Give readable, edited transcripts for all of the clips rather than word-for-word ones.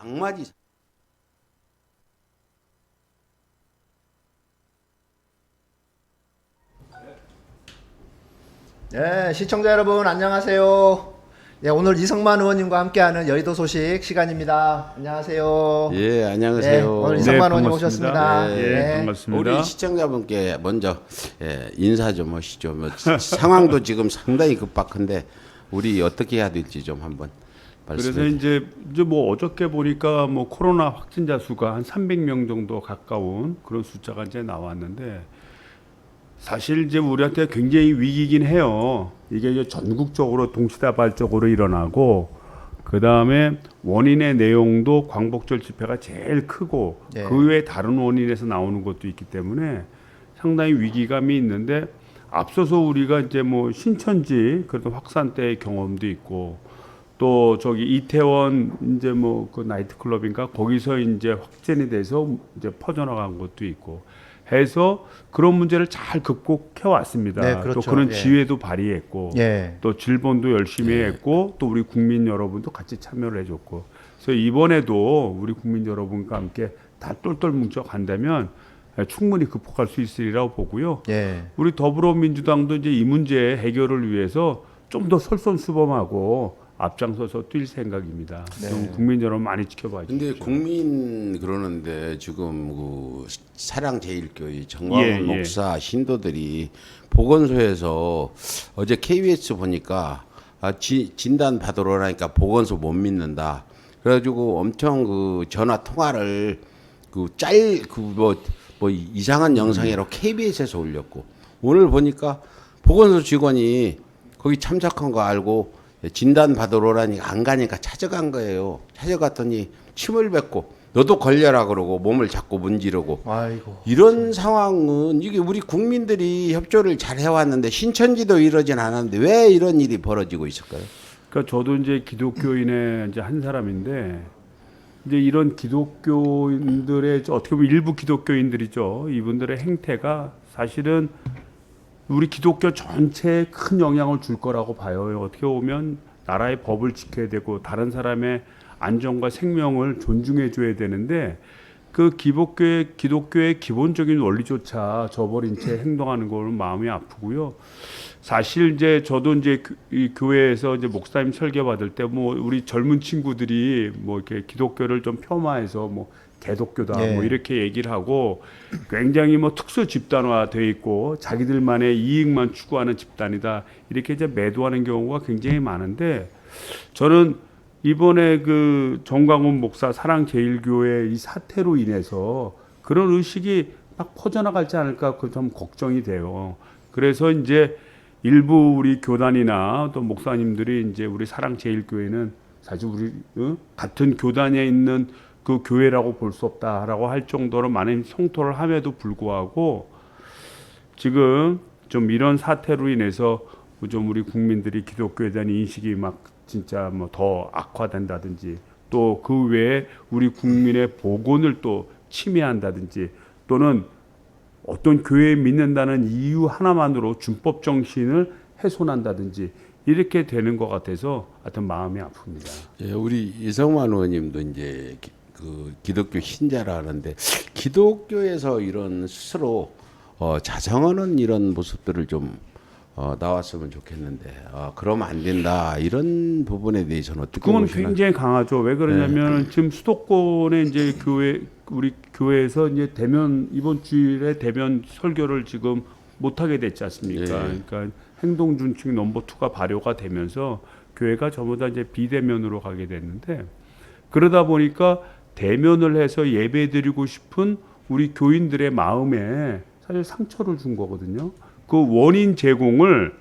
장맞이. 네, 시청자 여러분 안녕하세요. 예, 오늘 이성만 의원님과 함께하는 여의도 소식 시간입니다. 안녕하세요. 예, 안녕하세요. 네, 오늘 이성만 의원님 반갑습니다. 오셨습니다. 예, 네. 반갑습니다. 우리 시청자분께 먼저 인사 좀 하시죠. 뭐 상황도 지금 상당히 급박한데 우리 어떻게 해야 될지 좀 한번 그래서 말씀해 주세요. 이제 뭐 어저께 보니까 뭐 코로나 확진자 수가 한 300명 정도 가까운 그런 숫자가 이제 나왔는데 사실 이제 우리한테 굉장히 위기긴 해요. 이게 이제 전국적으로 동시다발적으로 일어나고 그 다음에 원인의 내용도 광복절 집회가 제일 크고 네. 그 외에 다른 원인에서 나오는 것도 있기 때문에 상당히 위기감이 있는데 앞서서 우리가 이제 뭐 신천지 그래도 확산 때의 경험도 있고 또 저기 이태원 이제 뭐 그 나이트클럽인가 거기서 이제 확진이 돼서 이제 퍼져나간 것도 있고 해서 그런 문제를 잘 극복해 왔습니다. 네, 그렇죠. 또 그런 예. 지혜도 발휘했고 예. 또 질본도 열심히 했고 또 우리 국민 여러분도 같이 참여를 해줬고 그래서 이번에도 우리 국민 여러분과 함께 다 똘똘 뭉쳐 간다면 충분히 극복할 수 있으리라고 보고요. 예. 우리 더불어민주당도 이제 이 문제 해결을 위해서 좀 더 솔선수범하고 앞장서서 뛸 생각입니다. 네. 좀 국민 여러분 많이 지켜봐 주십시오. 근데 국민 그러는데 지금 그 사랑제일교회 정광훈 예, 예. 목사 신도들이 보건소에서 어제 KBS 보니까 진단 받으러 오라니까 보건소 못 믿는다. 그래가지고 엄청 그 전화 통화를 뭐 이상한 영상이라고 KBS에서 올렸고 오늘 보니까 보건소 직원이 거기 참석한 거 알고 진단 받으러 오라니까 안 가니까 찾아간 거예요. 찾아갔더니 침을 뱉고 너도 걸려라 그러고 몸을 자꾸 문지르고 아이고. 이런 상황은 이게 우리 국민들이 협조를 잘 해왔는데 신천지도 이러진 않았는데 왜 이런 일이 벌어지고 있을까요? 그러니까 저도 이제 기독교인의 이제 한 사람인데 이제 이런 기독교인들의 어떻게 보면 일부 기독교인들이죠. 이분들의 행태가 사실은 우리 기독교 전체에 큰 영향을 줄 거라고 봐요. 어떻게 보면 나라의 법을 지켜야 되고 다른 사람의 안전과 생명을 존중해 줘야 되는데 그 기독교의 기본적인 원리조차 저버린 채 행동하는 거는 마음이 아프고요. 사실 이제 저도 이제 이 교회에서 이제 목사님 설교 받을 때 뭐 우리 젊은 친구들이 뭐 이렇게 기독교를 좀 폄하해서 뭐 개독교다 예. 뭐 이렇게 얘기를 하고 굉장히 뭐 특수 집단화 돼 있고 자기들만의 이익만 추구하는 집단이다 이렇게 이제 매도하는 경우가 굉장히 많은데 저는 이번에 그 정광훈 목사 사랑제일교회 이 사태로 인해서 그런 의식이 막 퍼져나갈지 않을까 그 좀 걱정이 돼요. 그래서 이제 일부 우리 교단이나 또 목사님들이 이제 우리 사랑제일교회는 사실 우리 같은 교단에 있는 그 교회라고 볼 수 없다라고 할 정도로 많은 성토를 함에도 불구하고 지금 좀 이런 사태로 인해서 좀 우리 국민들이 기독교에 대한 인식이 막 진짜 뭐 더 악화된다든지 또 그 외에 우리 국민의 복원을 또 침해한다든지 또는 어떤 교회에 믿는다는 이유 하나만으로 준법 정신을 훼손한다든지 이렇게 되는 것 같아서 하여튼 마음이 아픕니다. 예, 우리 이성만 의원님도 이제 그 기독교 신자라는데 기독교에서 이런 스스로 자성하는 이런 모습들을 좀 나왔으면 좋겠는데 그러면 안 된다 이런 부분에 대해서는 어떻게 그건 보시나요? 굉장히 강하죠. 왜 그러냐면 지금 수도권에 이제 우리 교회에서 이제 대면 이번 주일에 대면 설교를 지금 못 하게 됐지 않습니까? 예. 그러니까 행동준칙 넘버 2가 발효가 되면서 교회가 전부 다 이제 비대면으로 가게 됐는데 그러다 보니까 대면을 해서 예배드리고 싶은 우리 교인들의 마음에 사실 상처를 준 거거든요. 그 원인 제공을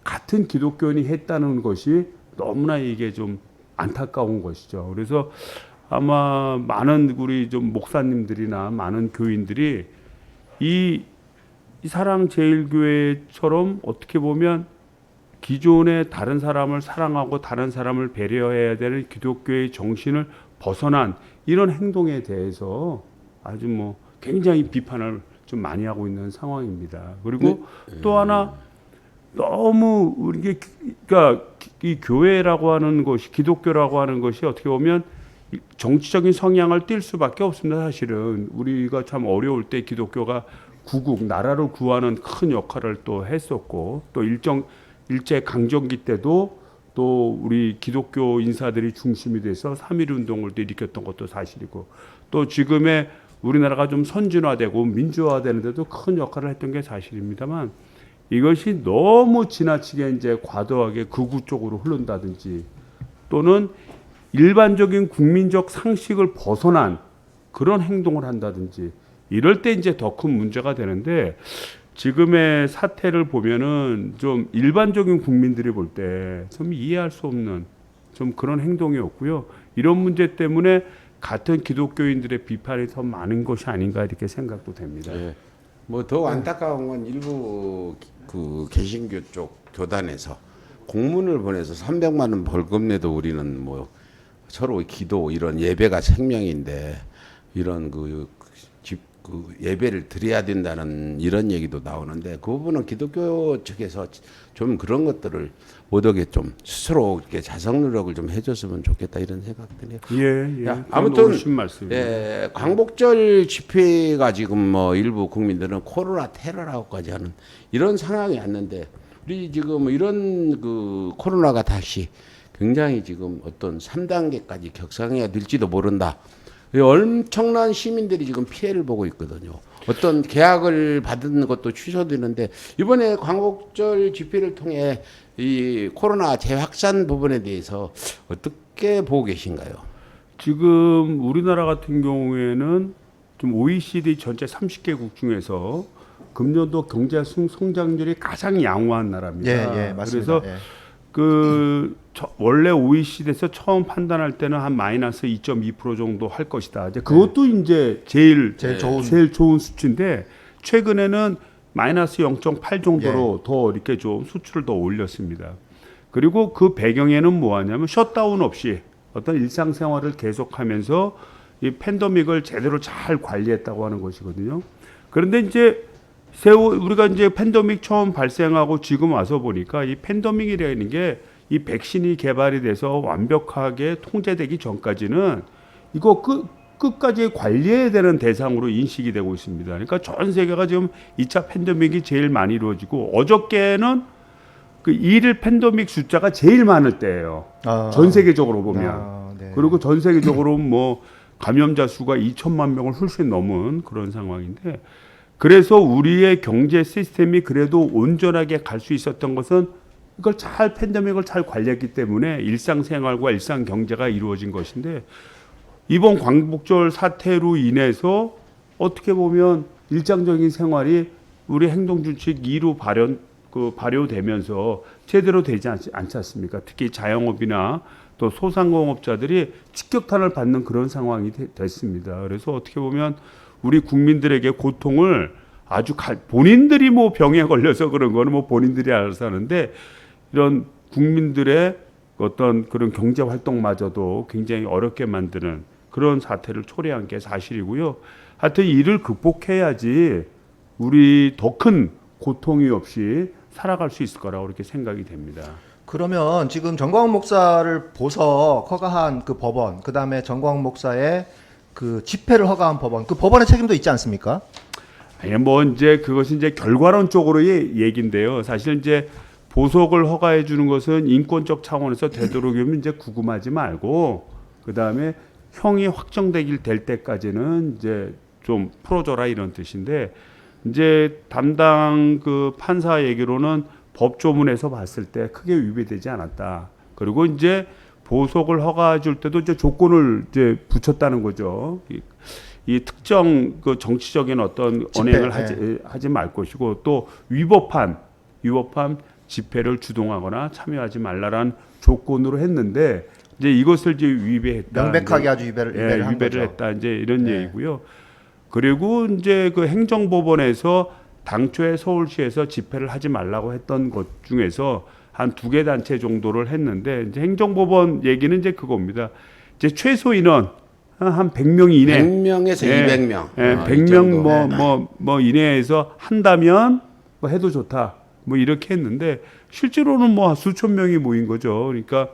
같은 기독교인이 했다는 것이 너무나 이게 좀 안타까운 것이죠. 그래서 아마 많은 우리 좀 목사님들이나 많은 교인들이 이 사랑제일교회처럼 어떻게 보면 기존의 다른 사람을 사랑하고 다른 사람을 배려해야 되는 기독교의 정신을 벗어난 이런 행동에 대해서 아주 뭐 굉장히 비판을 좀 많이 하고 있는 상황입니다. 그리고 또 하나 너무 그러니까 이 교회라고 하는 것이 기독교라고 하는 것이 어떻게 보면 정치적인 성향을 띌 수밖에 없습니다. 사실은 우리가 참 어려울 때 기독교가 구국 나라를 구하는 큰 역할을 또 했었고 또 일제 강점기 때도 또 우리 기독교 인사들이 중심이 돼서 3.1 운동을 또 일으켰던 것도 사실이고 또 지금의 우리나라가 좀 선진화되고 민주화되는데도 큰 역할을 했던 게 사실입니다만 이것이 너무 지나치게 이제 과도하게 극우 쪽으로 흐른다든지 또는 일반적인 국민적 상식을 벗어난 그런 행동을 한다든지 이럴 때 이제 더 큰 문제가 되는데 지금의 사태를 보면은 좀 일반적인 국민들이 볼 때 좀 이해할 수 없는 좀 그런 행동이었고요. 이런 문제 때문에 같은 기독교인들의 비판이 더 많은 것이 아닌가 이렇게 생각도 됩니다. 예. 뭐 더 안타까운 건 일부 그 개신교 쪽 교단에서 공문을 보내서 300만 원 벌금 내도 우리는 뭐 서로 기도 이런 예배가 생명인데 이런 그 예배를 드려야 된다는 이런 얘기도 나오는데 그 부분은 기독교 측에서 좀 그런 것들을 못하게 좀 스스로 이렇게 자성 노력을 좀 해줬으면 좋겠다 이런 생각드네요. 예. 야, 아무튼 옳으신 말씀입니다. 예, 광복절 집회가 지금 뭐 일부 국민들은 코로나 테러라고까지 하는 이런 상황이 왔는데 우리 지금 이런 그 코로나가 다시 굉장히 지금 어떤 3단계까지 격상해야 될지도 모른다. 엄청난 시민들이 지금 피해를 보고 있거든요. 어떤 계약을 받은 것도 취소되는데 이번에 광복절 집회를 통해 이 코로나 재확산 부분에 대해서 어떻게 보고 계신가요? 지금 우리나라 같은 경우에는 좀 OECD 전체 30개국 중에서 금년도 경제 성장률이 가장 양호한 나라입니다. 예, 맞습니다. 그래서 원래 OECD에서 처음 판단할 때는 한 마이너스 2.2% 정도 할 것이다. 이제 그것도 이제 제일 좋은 수치인데 최근에는 마이너스 0.8 정도로 더 이렇게 좀 수치를 더 올렸습니다. 그리고 그 배경에는 뭐하냐면 셧다운 없이 어떤 일상생활을 계속하면서 이 팬데믹을 제대로 잘 관리했다고 하는 것이거든요. 그런데 이제 우리가 이제 팬데믹 처음 발생하고 지금 와서 보니까 이 팬데믹이라는 게 이 백신이 개발이 돼서 완벽하게 통제되기 전까지는 이거 끝까지 관리해야 되는 대상으로 인식이 되고 있습니다. 그러니까 전 세계가 지금 2차 팬데믹이 제일 많이 이루어지고 어저께는 그 일일 팬데믹 숫자가 제일 많을 때예요. 전 세계적으로 보면. 네. 그리고 전 세계적으로 뭐 감염자 수가 2천만 명을 훨씬 넘은 그런 상황인데 그래서 우리의 경제 시스템이 그래도 온전하게 갈 수 있었던 것은 이걸 팬데믹을 잘 관리했기 때문에 일상생활과 일상경제가 이루어진 것인데 이번 광복절 사태로 인해서 어떻게 보면 일상적인 생활이 우리 행동준칙 2로 발효되면서 제대로 되지 않지 않습니까? 특히 자영업이나 또 소상공업자들이 직격탄을 받는 그런 상황이 됐습니다. 그래서 어떻게 보면 우리 국민들에게 고통을 아주 본인들이 뭐 병에 걸려서 그런 거는 뭐 본인들이 알아서 하는데 이런 국민들의 어떤 그런 경제 활동마저도 굉장히 어렵게 만드는 그런 사태를 초래한 게 사실이고요. 하여튼 이를 극복해야지 우리 더 큰 고통이 없이 살아갈 수 있을 거라고 그렇게 생각이 됩니다. 그러면 지금 정광훈 목사를 보석 허가한 그 법원, 그 다음에 정광훈 목사의 그 집회를 허가한 법원, 그 법원의 책임도 있지 않습니까? 아니 뭐 이제 그것이 이제 결과론적으로의 얘기인데요. 사실 이제 보석을 허가해 주는 것은 인권적 차원에서 되도록이면 이제 구금하지 말고 그 다음에 형이 확정되길 될 때까지는 이제 좀 풀어줘라 이런 뜻인데 이제 담당 그 판사 얘기로는 법조문에서 봤을 때 크게 위배되지 않았다. 그리고 이제 보석을 허가해 줄 때도 이제 조건을 이제 붙였다는 거죠. 이 특정 그 정치적인 어떤 언행을 하지 말 것이고 또 위법한 집회를 주동하거나 참여하지 말라란 조건으로 했는데 이제 이것을 이제 위배했다. 명백하게 아주 위배를 한 거죠. 했다. 이제 이런 얘기고요. 그리고 이제 그 행정법원에서 당초에 서울시에서 집회를 하지 말라고 했던 것 중에서 한 2개 단체 정도를 했는데 이제 행정법원 얘기는 이제 그겁니다. 이제 최소 인원 한 100명 이내. 100명에서 200명. 100명 뭐 이내에서 한다면 뭐 해도 좋다. 뭐 이렇게 했는데 실제로는 뭐 수천 명이 모인 거죠. 그러니까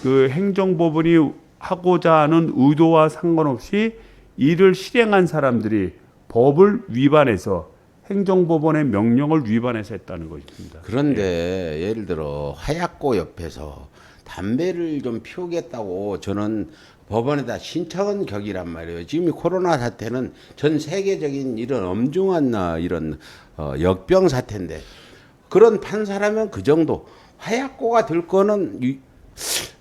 그 행정법원이 하고자 하는 의도와 상관없이 이를 실행한 사람들이 법을 위반해서 행정법원의 명령을 위반해서 했다는 것입니다. 그런데 예를 들어 화약고 옆에서 담배를 좀 피우겠다고 저는 법원에다 신청한 격이란 말이에요. 지금 이 코로나 사태는 전 세계적인 이런 엄중한 이런 역병 사태인데 그런 판사라면 그 정도 화약고가 들 거는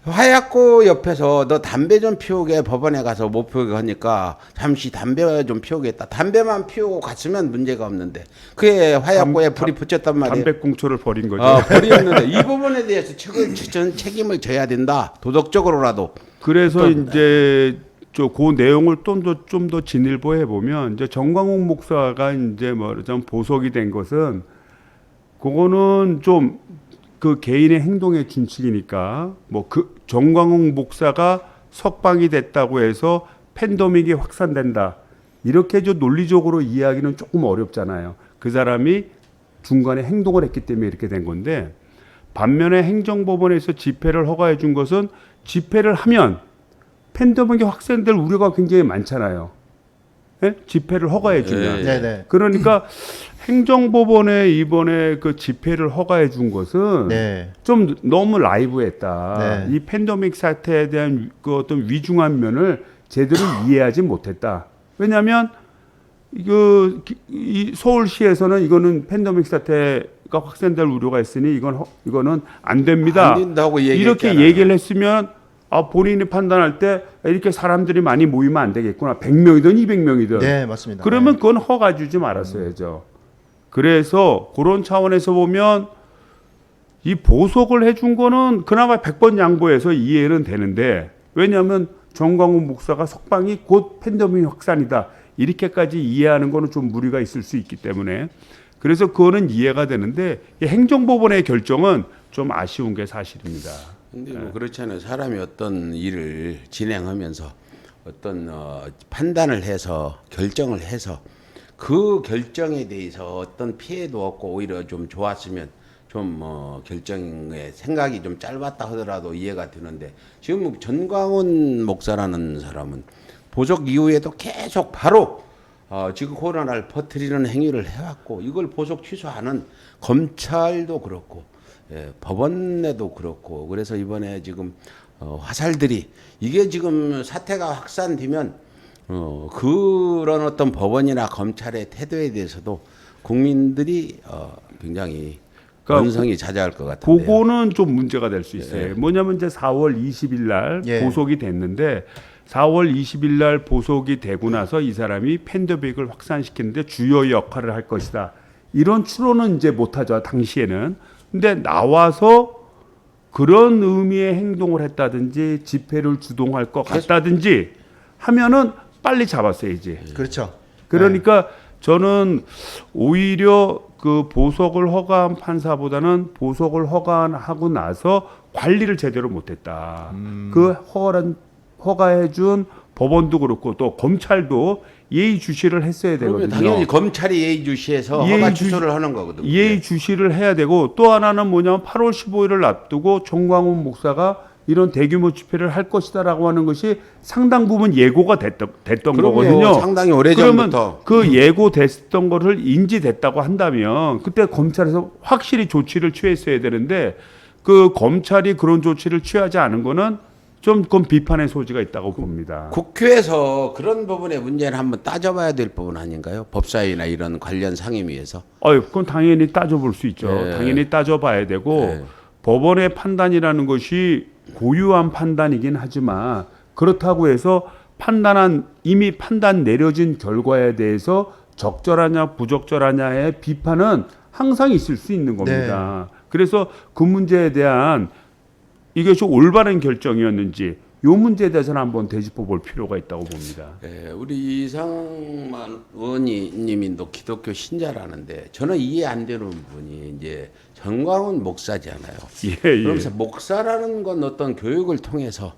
화약고 옆에서 너 담배 좀 피우게 법원에 가서 못 피우게 하니까 잠시 담배 좀 피우겠다. 담배만 피우고 갔으면 문제가 없는데 그게 화약고에 불이 붙였단 말이에요. 담배꽁초를 버린 거죠. 버렸는데 이 부분에 대해서 책임을 져야 된다. 도덕적으로라도. 그래서 이제 그 내용을 좀 더 진일보해 보면 이제 정광욱 목사가 이제 좀 보석이 된 것은 그거는 좀 그 개인의 행동의 준칙이니까 뭐 그 정광욱 목사가 석방이 됐다고 해서 팬데믹이 확산된다 이렇게 좀 논리적으로 이해하기는 조금 어렵잖아요. 그 사람이 중간에 행동을 했기 때문에 이렇게 된 건데 반면에 행정법원에서 집회를 허가해 준 것은 집회를 하면 팬데믹이 확산될 우려가 굉장히 많잖아요. 예? 집회를 허가해 주면. 네네. 그러니까 행정법원에 이번에 그 집회를 허가해 준 것은 네. 좀 너무 라이브했다. 네. 이 팬데믹 사태에 대한 그 어떤 위중한 면을 제대로 이해하지 못했다. 왜냐하면 이 서울시에서는 이거는 팬데믹 사태가 확산될 우려가 있으니 이거는 안 됩니다. 안 된다고 이렇게 얘기했잖아요. 얘기를 했으면 본인이 판단할 때 이렇게 사람들이 많이 모이면 안 되겠구나. 100명이든 200명이든. 네, 맞습니다. 그러면 그건 허가 주지 말았어야죠. 그래서 그런 차원에서 보면 이 보석을 해준 거는 그나마 100번 양보해서 이해는 되는데 왜냐하면 정광훈 목사가 석방이 곧 팬데믹 확산이다. 이렇게까지 이해하는 거는 좀 무리가 있을 수 있기 때문에 그래서 그거는 이해가 되는데 이 행정법원의 결정은 좀 아쉬운 게 사실입니다. 근데 뭐 그렇잖아요. 사람이 어떤 일을 진행하면서 어떤 판단을 해서 결정을 해서 그 결정에 대해서 어떤 피해도 없고 오히려 좀 좋았으면 좀 결정의 생각이 좀 짧았다 하더라도 이해가 되는데 지금 전광훈 목사라는 사람은 보석 이후에도 계속 바로 지금 코로나를 퍼뜨리는 행위를 해왔고 이걸 보석 취소하는 검찰도 그렇고 법원에도 그렇고 그래서 이번에 지금 화살들이 이게 지금 사태가 확산되면 그런 어떤 법원이나 검찰의 태도에 대해서도 국민들이 굉장히 원성이 자자할 것 같은데요. 그거는 좀 문제가 될 수 있어요. 뭐냐면 이제 4월 20일 날 예. 보석이 됐는데 4월 20일 날 보석이 되고 나서 이 사람이 팬데믹을 확산시키는데 주요 역할을 할 것이다. 이런 추론은 이제 못하죠. 당시에는. 근데 나와서 그런 의미의 행동을 했다든지 집회를 주동할 것 같다든지 하면은 빨리 잡았어야지. 그렇죠. 그러니까 저는 오히려 그 보석을 허가한 판사보다는 보석을 허가하고 나서 관리를 제대로 못했다. 그 허가해준 법원도 그렇고 또 검찰도 예의주시를 했어야 그러면 되거든요. 당연히 검찰이 예의주시해서 허가 취소를 하는 거거든요. 예의주시를 해야 되고 또 하나는 뭐냐면 8월 15일을 앞두고 정광훈 목사가 이런 대규모 집회를 할 것이다라고 하는 것이 상당 부분 예고가 됐던 그럼요. 거거든요. 상당히 오래 그러면 전부터. 그 예고됐던 거를 인지됐다고 한다면 그때 검찰에서 확실히 조치를 취했어야 되는데 그 검찰이 그런 조치를 취하지 않은 거는 좀 그건 비판의 소지가 있다고 봅니다. 국회에서 그런 부분의 문제는 한번 따져봐야 될 부분 아닌가요? 법사위나 이런 관련 상임위에서. 그건 당연히 따져볼 수 있죠. 네. 당연히 따져봐야 되고 네. 법원의 판단이라는 것이 고유한 판단이긴 하지만 그렇다고 해서 이미 판단 내려진 결과에 대해서 적절하냐 부적절하냐의 비판은 항상 있을 수 있는 겁니다. 그래서 그 문제에 대한 이것이 올바른 결정이었는지 이 문제에 대해서는 한번 되짚어 볼 필요가 있다고 봅니다. 우리 이상만 의원님도 기독교 신자라는데 저는 이해 안 되는 부분이 이제 정광훈 목사잖아요. 예. 그러면서 목사라는 건 어떤 교육을 통해서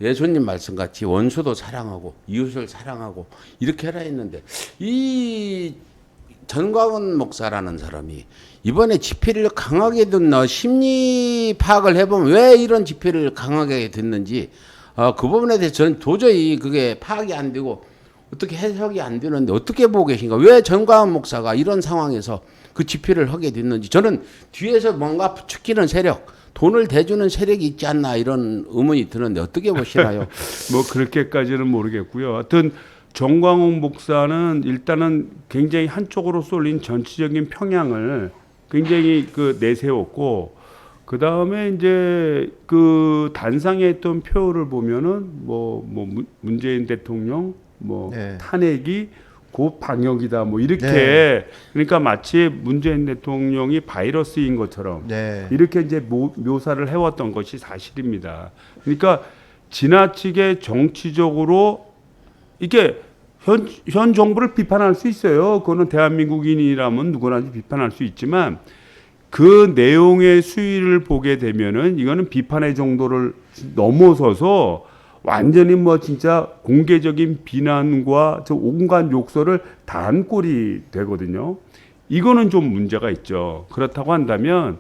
예수님 말씀같이 원수도 사랑하고 이웃을 사랑하고 이렇게 하라 했는데 이 전광훈 목사라는 사람이 이번에 집회를 강하게 듣나 심리 파악을 해보면 왜 이런 집회를 강하게 듣는지 그 부분에 대해서 저는 도저히 그게 파악이 안 되고 어떻게 해석이 안 되는데 어떻게 보고 계신가? 왜 전광훈 목사가 이런 상황에서 그 집회를 하게 됐는지 저는 뒤에서 뭔가 부추기는 세력, 돈을 대주는 세력이 있지 않나 이런 의문이 드는데 어떻게 보시나요? 뭐 그렇게까지는 모르겠고요. 하여튼 정광훈 목사는 일단은 굉장히 한쪽으로 쏠린 전체적인 평양을 굉장히 그 내세웠고 그 다음에 이제 그 단상에 했던 표를 보면은 뭐 문재인 대통령 뭐 네. 탄핵이 곧 방역이다 뭐 이렇게 네. 그러니까 마치 문재인 대통령이 바이러스인 것처럼 네. 이렇게 이제 묘사를 해왔던 것이 사실입니다. 그러니까 지나치게 정치적으로 이게 현 정부를 비판할 수 있어요. 그거는 대한민국인이라면 누구나 비판할 수 있지만 그 내용의 수위를 보게 되면은 이거는 비판의 정도를 넘어서서 완전히 뭐 진짜 공개적인 비난과 저 온갖 욕설을 다 한 꼴이 되거든요. 이거는 좀 문제가 있죠. 그렇다고 한다면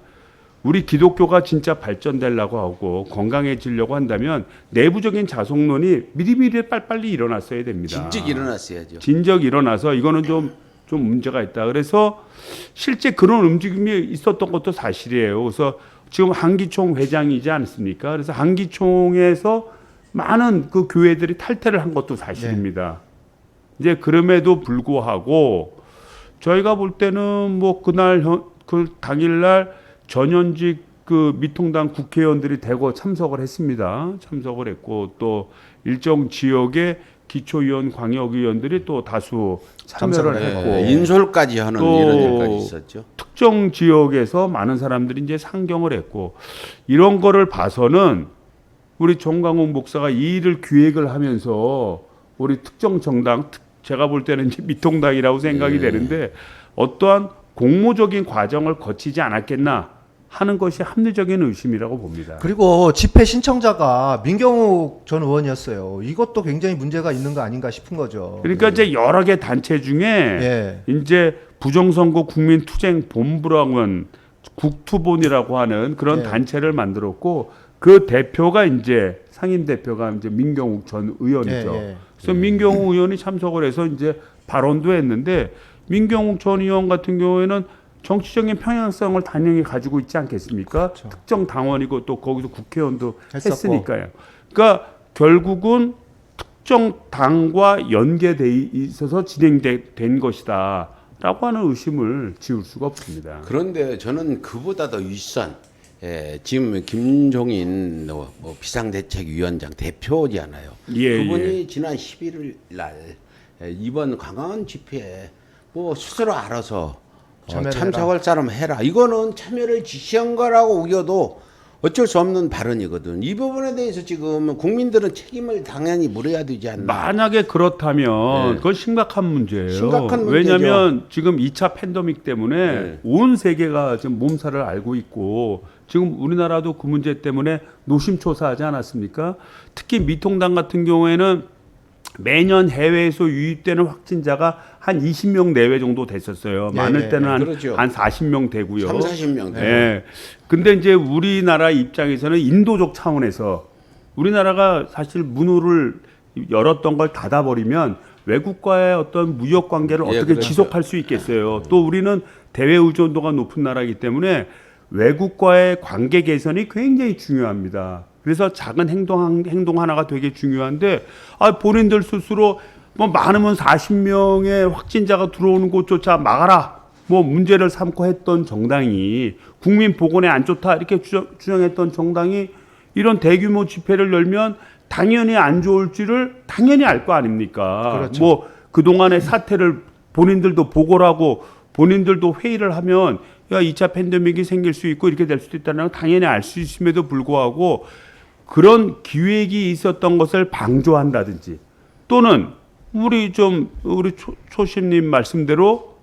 우리 기독교가 진짜 발전되려고 하고 건강해지려고 한다면 내부적인 자성론이 미리미리 빨리빨리 일어났어야 됩니다. 진즉 일어났어야죠. 진즉 일어나서 이거는 좀 문제가 있다. 그래서 실제 그런 움직임이 있었던 것도 사실이에요. 그래서 지금 한기총 회장이지 않습니까? 그래서 한기총에서 많은 그 교회들이 탈퇴를 한 것도 사실입니다. 이제 그럼에도 불구하고 저희가 볼 때는 뭐 그날 그 당일날 전현직 그 미통당 국회의원들이 대거 참석을 했습니다. 참석을 했고 또 일정 지역의 기초의원, 광역의원들이 또 다수 참여를 했고 인솔까지 하는 또 이런 일까지 있었죠. 특정 지역에서 많은 사람들이 이제 상경을 했고 이런 거를 봐서는 우리 정광훈 목사가 이 일을 기획을 하면서 우리 특정 정당 제가 볼 때는 이제 미통당이라고 생각이 되는데 어떠한 공모적인 과정을 거치지 않았겠나 하는 것이 합리적인 의심이라고 봅니다. 그리고 집회 신청자가 민경욱 전 의원이었어요. 이것도 굉장히 문제가 있는 거 아닌가 싶은 거죠. 그러니까 이제 여러 개 단체 중에 예. 이제 부정선거 국민투쟁본부라고는 국투본이라고 하는 그런 네. 단체를 만들었고 그 대표가 이제 상임 대표가 이제 민경욱 전 의원이죠. 예, 예. 그래서 민경욱 의원이 참석을 해서 이제 발언도 했는데 민경욱 전 의원 같은 경우에는 정치적인 평양성을 당연히 가지고 있지 않겠습니까? 그렇죠. 특정 당원이고 또 거기서 국회의원도 했었고. 했으니까요. 그러니까 결국은 특정 당과 연계돼 있어서 진행된 것이다라고 하는 의심을 지울 수가 없습니다. 그런데 저는 그보다 더 윗선 지금 김종인 비상대책위원장 대표잖아요. 예, 그분이 지난 11일 날 이번 광화문 집회에 뭐 스스로 알아서 참석할 사람 해라. 이거는 참여를 지시한 거라고 우겨도 어쩔 수 없는 발언이거든. 이 부분에 대해서 지금 국민들은 책임을 당연히 물어야 되지 않나. 만약에 그렇다면 네. 그건 심각한 문제예요. 심각한 문제죠. 왜냐하면 지금 2차 팬데믹 때문에 네. 온 세계가 지금 몸살을 앓고 있고 지금 우리나라도 그 문제 때문에 노심초사하지 않았습니까? 특히 미통당 같은 경우에는 매년 해외에서 유입되는 확진자가 한 20명 내외 정도 됐었어요. 네, 많을 네, 때는 그렇죠. 한 40명 되고요. 3, 40명. 예. 근데 이제 우리나라 입장에서는 인도적 차원에서 우리나라가 사실 문호를 열었던 걸 닫아버리면 외국과의 어떤 무역 관계를 예, 어떻게 그렇죠. 지속할 수 있겠어요. 또 우리는 대외 의존도가 높은 나라이기 때문에 외국과의 관계 개선이 굉장히 중요합니다. 그래서 작은 행동 하나가 되게 중요한데 본인들 스스로 뭐 많으면 40명의 확진자가 들어오는 곳조차 막아라. 뭐 문제를 삼고 했던 정당이 국민 보건에 안 좋다 이렇게 주장했던 정당이 이런 대규모 집회를 열면 당연히 안 좋을지를 당연히 알 거 아닙니까? 그렇죠. 뭐 그동안의 사태를 본인들도 보고를 하고 본인들도 회의를 하면 야 2차 팬데믹이 생길 수 있고 이렇게 될 수도 있다는 걸 당연히 알 수 있음에도 불구하고 그런 기획이 있었던 것을 방조한다든지 또는 우리 초심님 말씀대로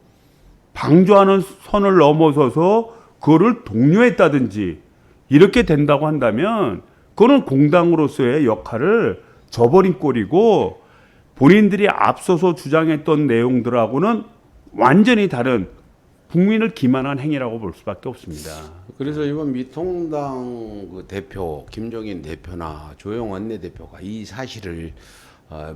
방조하는 선을 넘어서서 그거를 독려했다든지 이렇게 된다고 한다면 그거는 공당으로서의 역할을 저버린 꼴이고 본인들이 앞서서 주장했던 내용들하고는 완전히 다른 국민을 기만한 행위라고 볼 수밖에 없습니다. 그래서 이번 미통당 그 대표 김종인 대표나 조영 원내대표가 이 사실을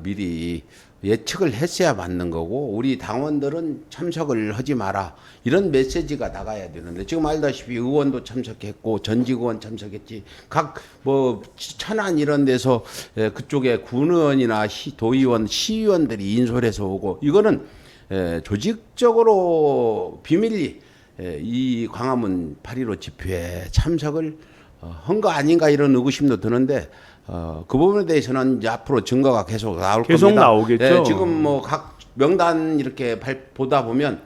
미리 예측을 했어야 맞는 거고 우리 당원들은 참석을 하지 마라 이런 메시지가 나가야 되는데 지금 알다시피 의원도 참석했고 전직 의원 참석했지 각 뭐 천안 이런 데서 그쪽에 군의원이나 도의원 시의원들이 인솔해서 오고 이거는 조직적으로 비밀리 이 광화문 8.15 집회에 참석을 한 거 아닌가 이런 의구심도 드는데 그 부분에 대해서는 이제 앞으로 증거가 계속 나올 계속 겁니다. 나오겠죠. 지금 뭐 각 명단 이렇게 보다 보면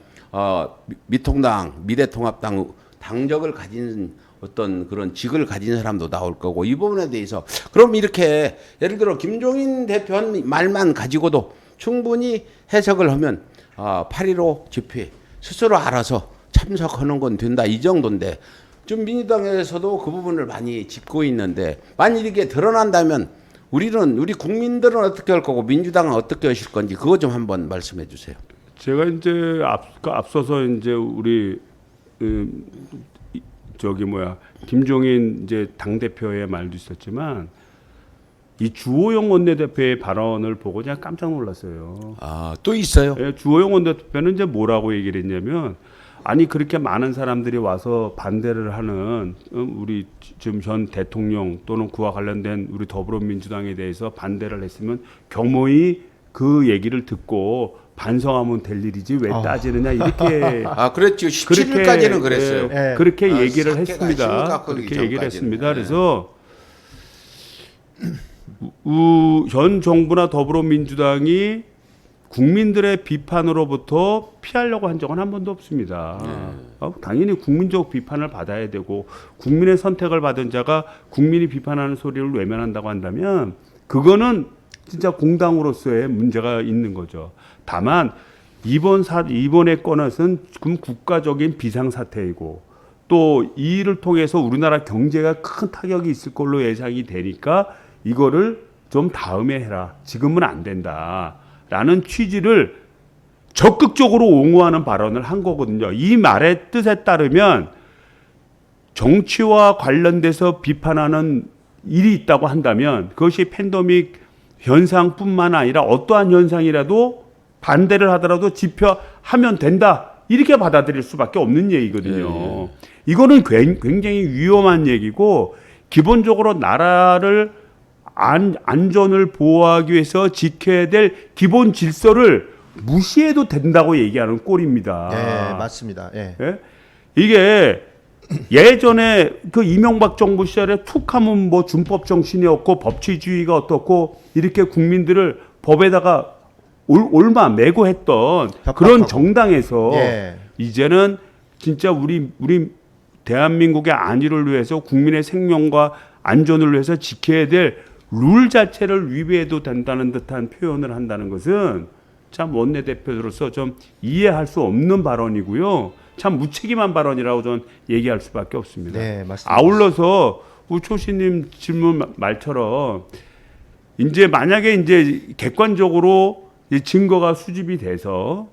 미통당, 미래통합당 당적을 가진 어떤 그런 직을 가진 사람도 나올 거고 이 부분에 대해서 그럼 이렇게 예를 들어 김종인 대표 한 말만 가지고도 충분히 해석을 하면 8.15 집회 스스로 알아서 참석하는 건 된다 이 정도인데 좀 민주당에서도 그 부분을 많이 짚고 있는데 만일 이게 드러난다면 우리 국민들은 어떻게 할 거고 민주당은 어떻게 하실 건지 그거 좀 한번 말씀해 주세요. 제가 이제 앞서서 이제 우리 김종인 이제 당 대표의 말도 있었지만 이 주호영 원내대표의 발언을 보고 그냥 깜짝 놀랐어요. 또 있어요? 예, 주호영 원내대표는 이제 뭐라고 얘기를 했냐면 아니 그렇게 많은 사람들이 와서 반대를 하는 우리 지금 현 대통령 또는 그와 관련된 우리 더불어민주당에 대해서 반대를 했으면 겸허히 그 얘기를 듣고 반성하면 될 일이지 왜 따지느냐 이렇게 그랬죠. 17일까지는 그랬어요. 예, 그렇게 얘기를 사태가 했습니다. 심각하기 그렇게 얘기를 전까지는. 했습니다. 그래서 현 정부나 더불어민주당이 국민들의 비판으로부터 피하려고 한 적은 한 번도 없습니다. 당연히 국민적 비판을 받아야 되고 국민의 선택을 받은 자가 국민이 비판하는 소리를 외면한다고 한다면 그거는 진짜 공당으로서의 문제가 있는 거죠. 다만 이번에 건은 국가적인 비상사태이고 또 이 일을 통해서 우리나라 경제가 큰 타격이 있을 걸로 예상이 되니까 이거를 좀 다음에 해라. 지금은 안 된다. 라는 취지를 적극적으로 옹호하는 발언을 한 거거든요. 이 말의 뜻에 따르면 정치와 관련돼서 비판하는 일이 있다고 한다면 그것이 팬데믹 현상뿐만 아니라 어떠한 현상이라도 반대를 하더라도 집회하면 된다. 이렇게 받아들일 수밖에 없는 얘기거든요. 이거는 굉장히 위험한 얘기고 기본적으로 나라를 안전을 보호하기 위해서 지켜야 될 기본 질서를 무시해도 된다고 얘기하는 꼴입니다. 네, 맞습니다. 예. 예? 이게 예전에 그 이명박 정부 시절에 툭 하면 뭐 준법 정신이 없고 법치주의가 어떻고 이렇게 국민들을 법에다가 올마 매고 했던 협박하고. 그런 정당에서 예. 이제는 진짜 우리 대한민국의 안위를 위해서 국민의 생명과 안전을 위해서 지켜야 될 룰 자체를 위배해도 된다는 듯한 표현을 한다는 것은 참 원내대표로서 좀 이해할 수 없는 발언이고요. 참 무책임한 발언이라고 저는 얘기할 수밖에 없습니다. 네, 맞습니다. 아울러서 우리 초시님 질문 말처럼 이제 만약에 이제 객관적으로 이 증거가 수집이 돼서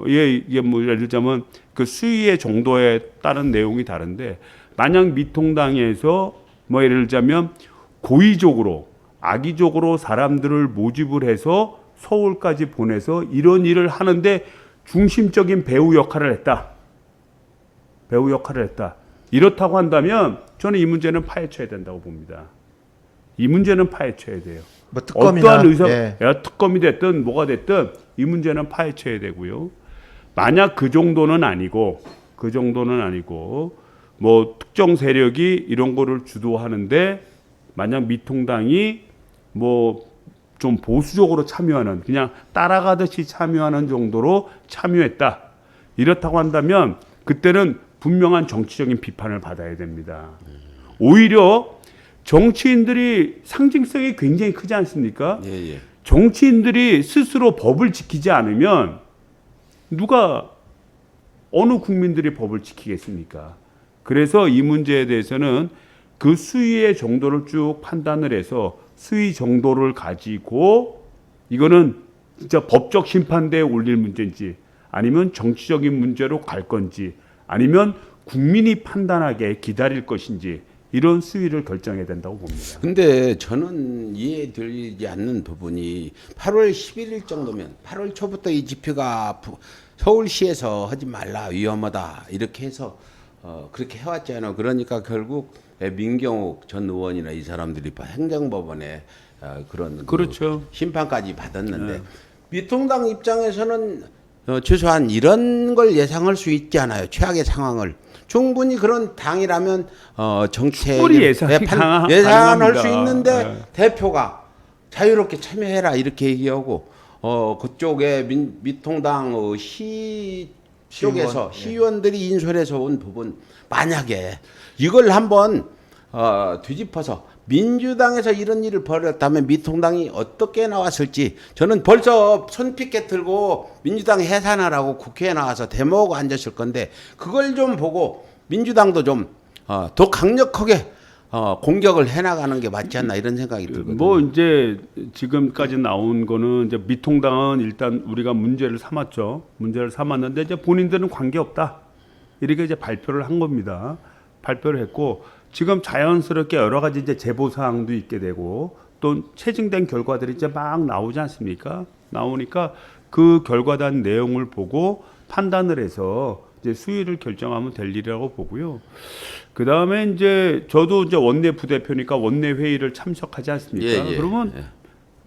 이게 뭐 예를 들자면 그 수위의 정도에 따른 내용이 다른데 만약 미통당에서 뭐 예를 들자면 고의적으로 악의적으로 사람들을 모집을 해서 서울까지 보내서 이런 일을 하는데 중심적인 배우 역할을 했다. 이렇다고 한다면 저는 이 문제는 파헤쳐야 된다고 봅니다. 이 문제는 파헤쳐야 돼요. 뭐 특검이나 특검이 됐든 뭐가 됐든 이 문제는 파헤쳐야 되고요. 만약 그 정도는 아니고 뭐 특정 세력이 이런 거를 주도하는데 만약 미통당이 뭐 좀 보수적으로 참여하는 그냥 따라가듯이 참여하는 정도로 참여했다. 이렇다고 한다면 그때는 분명한 정치적인 비판을 받아야 됩니다. 오히려 정치인들이 상징성이 굉장히 크지 않습니까? 예. 정치인들이 스스로 법을 지키지 않으면 어느 국민들이 법을 지키겠습니까? 그래서 이 문제에 대해서는 그 수위의 정도를 쭉 판단을 해서 수위 정도를 가지고 이거는 진짜 법적 심판대에 올릴 문제인지 아니면 정치적인 문제로 갈 건지 아니면 국민이 판단하게 기다릴 것인지 이런 수위를 결정해야 된다고 봅니다. 근데 저는 이해되지 않는 부분이 8월 11일 정도면 8월 초부터 이 집회가 서울시에서 하지 말라 위험하다 이렇게 해서 그렇게 해왔잖아요. 그러니까 결국 민경욱 전 의원이나 이 사람들이 행정법원에 그런 그렇죠. 심판까지 받았는데 미통당 입장에서는 최소한 이런 걸 예상할 수 있지 않아요. 최악의 상황을. 충분히 그런 당이라면 정책 충분히 예상할 예상할 수 있는데 네. 대표가 자유롭게 참여해라 이렇게 얘기하고 그쪽에 미통당 시 쪽에서 시의원들이 인솔해서 온 부분 만약에 이걸 한번 뒤집어서 민주당에서 이런 일을 벌였다면 미통당이 어떻게 나왔을지 저는 벌써 손피켓 들고 민주당 해산하라고 국회에 나와서 데모하고 앉았을 건데 그걸 좀 보고 민주당도 좀 더 강력하게 공격을 해나가는 게 맞지 않나 이런 생각이 들거든요. 뭐 이제 지금까지 나온 거는 이제 미통당은 일단 우리가 문제를 삼았죠. 문제를 삼았는데 이제 본인들은 관계 없다. 이렇게 이제 발표를 한 겁니다. 발표를 했고 지금 자연스럽게 여러 가지 이제 제보 사항도 있게 되고 또 체증된 결과들이 이제 막 나오지 않습니까? 나오니까 그 결과에 대한 내용을 보고 판단을 해서 이제 수위를 결정하면 될 일이라고 보고요. 그 다음에 이제 저도 이제 원내 부대표니까 원내 회의를 참석하지 않습니까? 그러면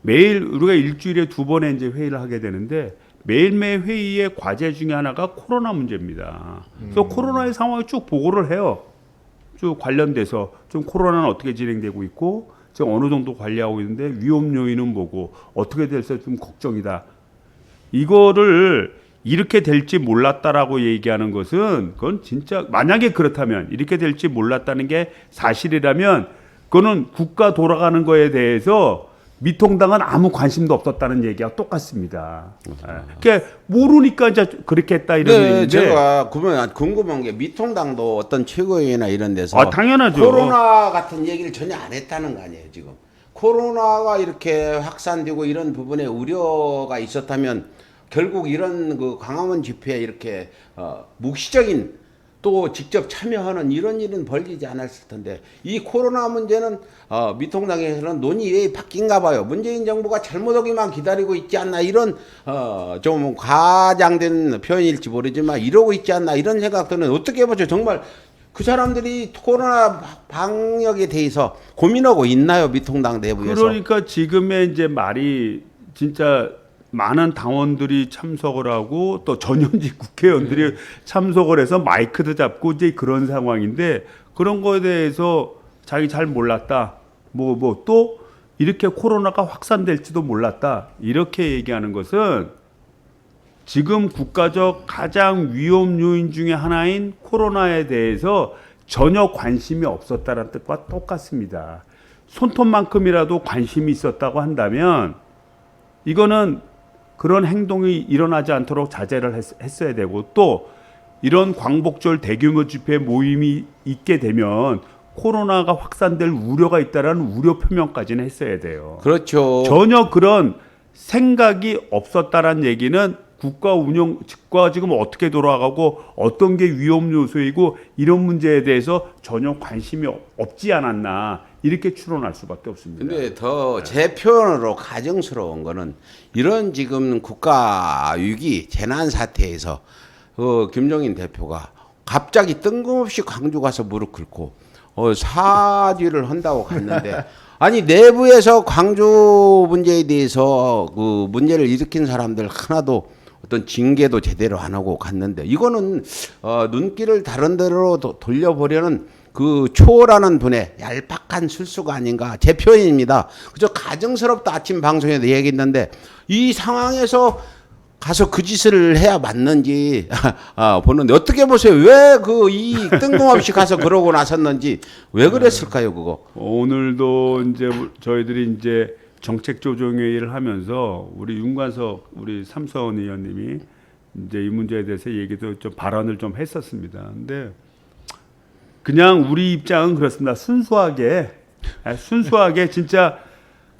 매일 우리가 일주일에 2번의 이제 회의를 하게 되는데 매일매일 회의의 과제 중에 하나가 코로나 문제입니다. 그래서 코로나의 상황을 쭉 보고를 해요. 쭉 관련돼서 좀 코로나는 어떻게 진행되고 있고 지금 어느 정도 관리하고 있는데 위험 요인은 뭐고 어떻게 될지 좀 걱정이다. 이거를 이렇게 될지 몰랐다라고 얘기하는 것은 그건 진짜 만약에 그렇다면 이렇게 될지 몰랐다는 게 사실이라면 그거는 국가 돌아가는 거에 대해서 미통당은 아무 관심도 없었다는 얘기와 똑같습니다. 그러니까 모르니까 이제 그렇게 했다 이런 얘기인데 제가 궁금한 게 미통당도 어떤 최고위나 이런 데서 당연하죠. 코로나 같은 얘기를 전혀 안 했다는 거 아니에요 지금. 코로나가 이렇게 확산되고 이런 부분에 우려가 있었다면 결국 이런 그 광화문 집회에 이렇게 묵시적인 또 직접 참여하는 이런 일은 벌리지 않았을 텐데 이 코로나 문제는 미통당에서는 논의에 바뀐가 봐요. 문재인 정부가 잘못하기만 기다리고 있지 않나 이런 좀 과장된 표현일지 모르지만 이러고 있지 않나 이런 생각들은 어떻게 보죠. 정말 그 사람들이 코로나 방역에 대해서 고민하고 있나요? 미통당 내부에서. 그러니까 지금의 이제 말이 진짜 많은 당원들이 참석을 하고 또 전현직 국회의원들이 참석을 해서 마이크도 잡고 이제 그런 상황인데 그런 거에 대해서 자기 잘 몰랐다. 뭐 또 이렇게 코로나가 확산될지도 몰랐다. 이렇게 얘기하는 것은 지금 국가적 가장 위험 요인 중에 하나인 코로나에 대해서 전혀 관심이 없었다는 뜻과 똑같습니다. 손톱만큼이라도 관심이 있었다고 한다면 이거는 그런 행동이 일어나지 않도록 자제를 했어야 되고 또 이런 광복절 대규모 집회 모임이 있게 되면 코로나가 확산될 우려가 있다라는 우려 표명까지는 했어야 돼요. 그렇죠. 전혀 그런 생각이 없었다라는 얘기는 국가 운영, 국가가 지금 어떻게 돌아가고 어떤 게 위험 요소이고 이런 문제에 대해서 전혀 관심이 없지 않았나 이렇게 추론할 수밖에 없습니다. 근데 더 제 표현으로 가정스러운 거는 이런 지금 국가 위기 재난 사태에서 김종인 대표가 갑자기 뜬금없이 광주 가서 무릎 꿇고 사죄를 한다고 갔는데 아니 내부에서 광주 문제에 대해서 그 문제를 일으킨 사람들 하나도 어떤 징계도 제대로 안 하고 갔는데 이거는 눈길을 다른 데로 돌려보려는 그 초라는 분의 얄팍한 술수가 아닌가 제 표현입니다. 그저 가정스럽다 아침 방송에도 얘기했는데 이 상황에서 가서 그 짓을 해야 맞는지 보는데 어떻게 보세요? 왜 이 뜬금없이 가서 그러고 나섰는지 왜 그랬을까요, 그거? 오늘도 이제 저희들이 이제 정책조정회의를 하면서 우리 윤관석 우리 삼선 의원님이 이제 이 문제에 대해서 얘기도 좀 발언을 좀 했었습니다. 근데 그냥 우리 입장은 그렇습니다. 순수하게 진짜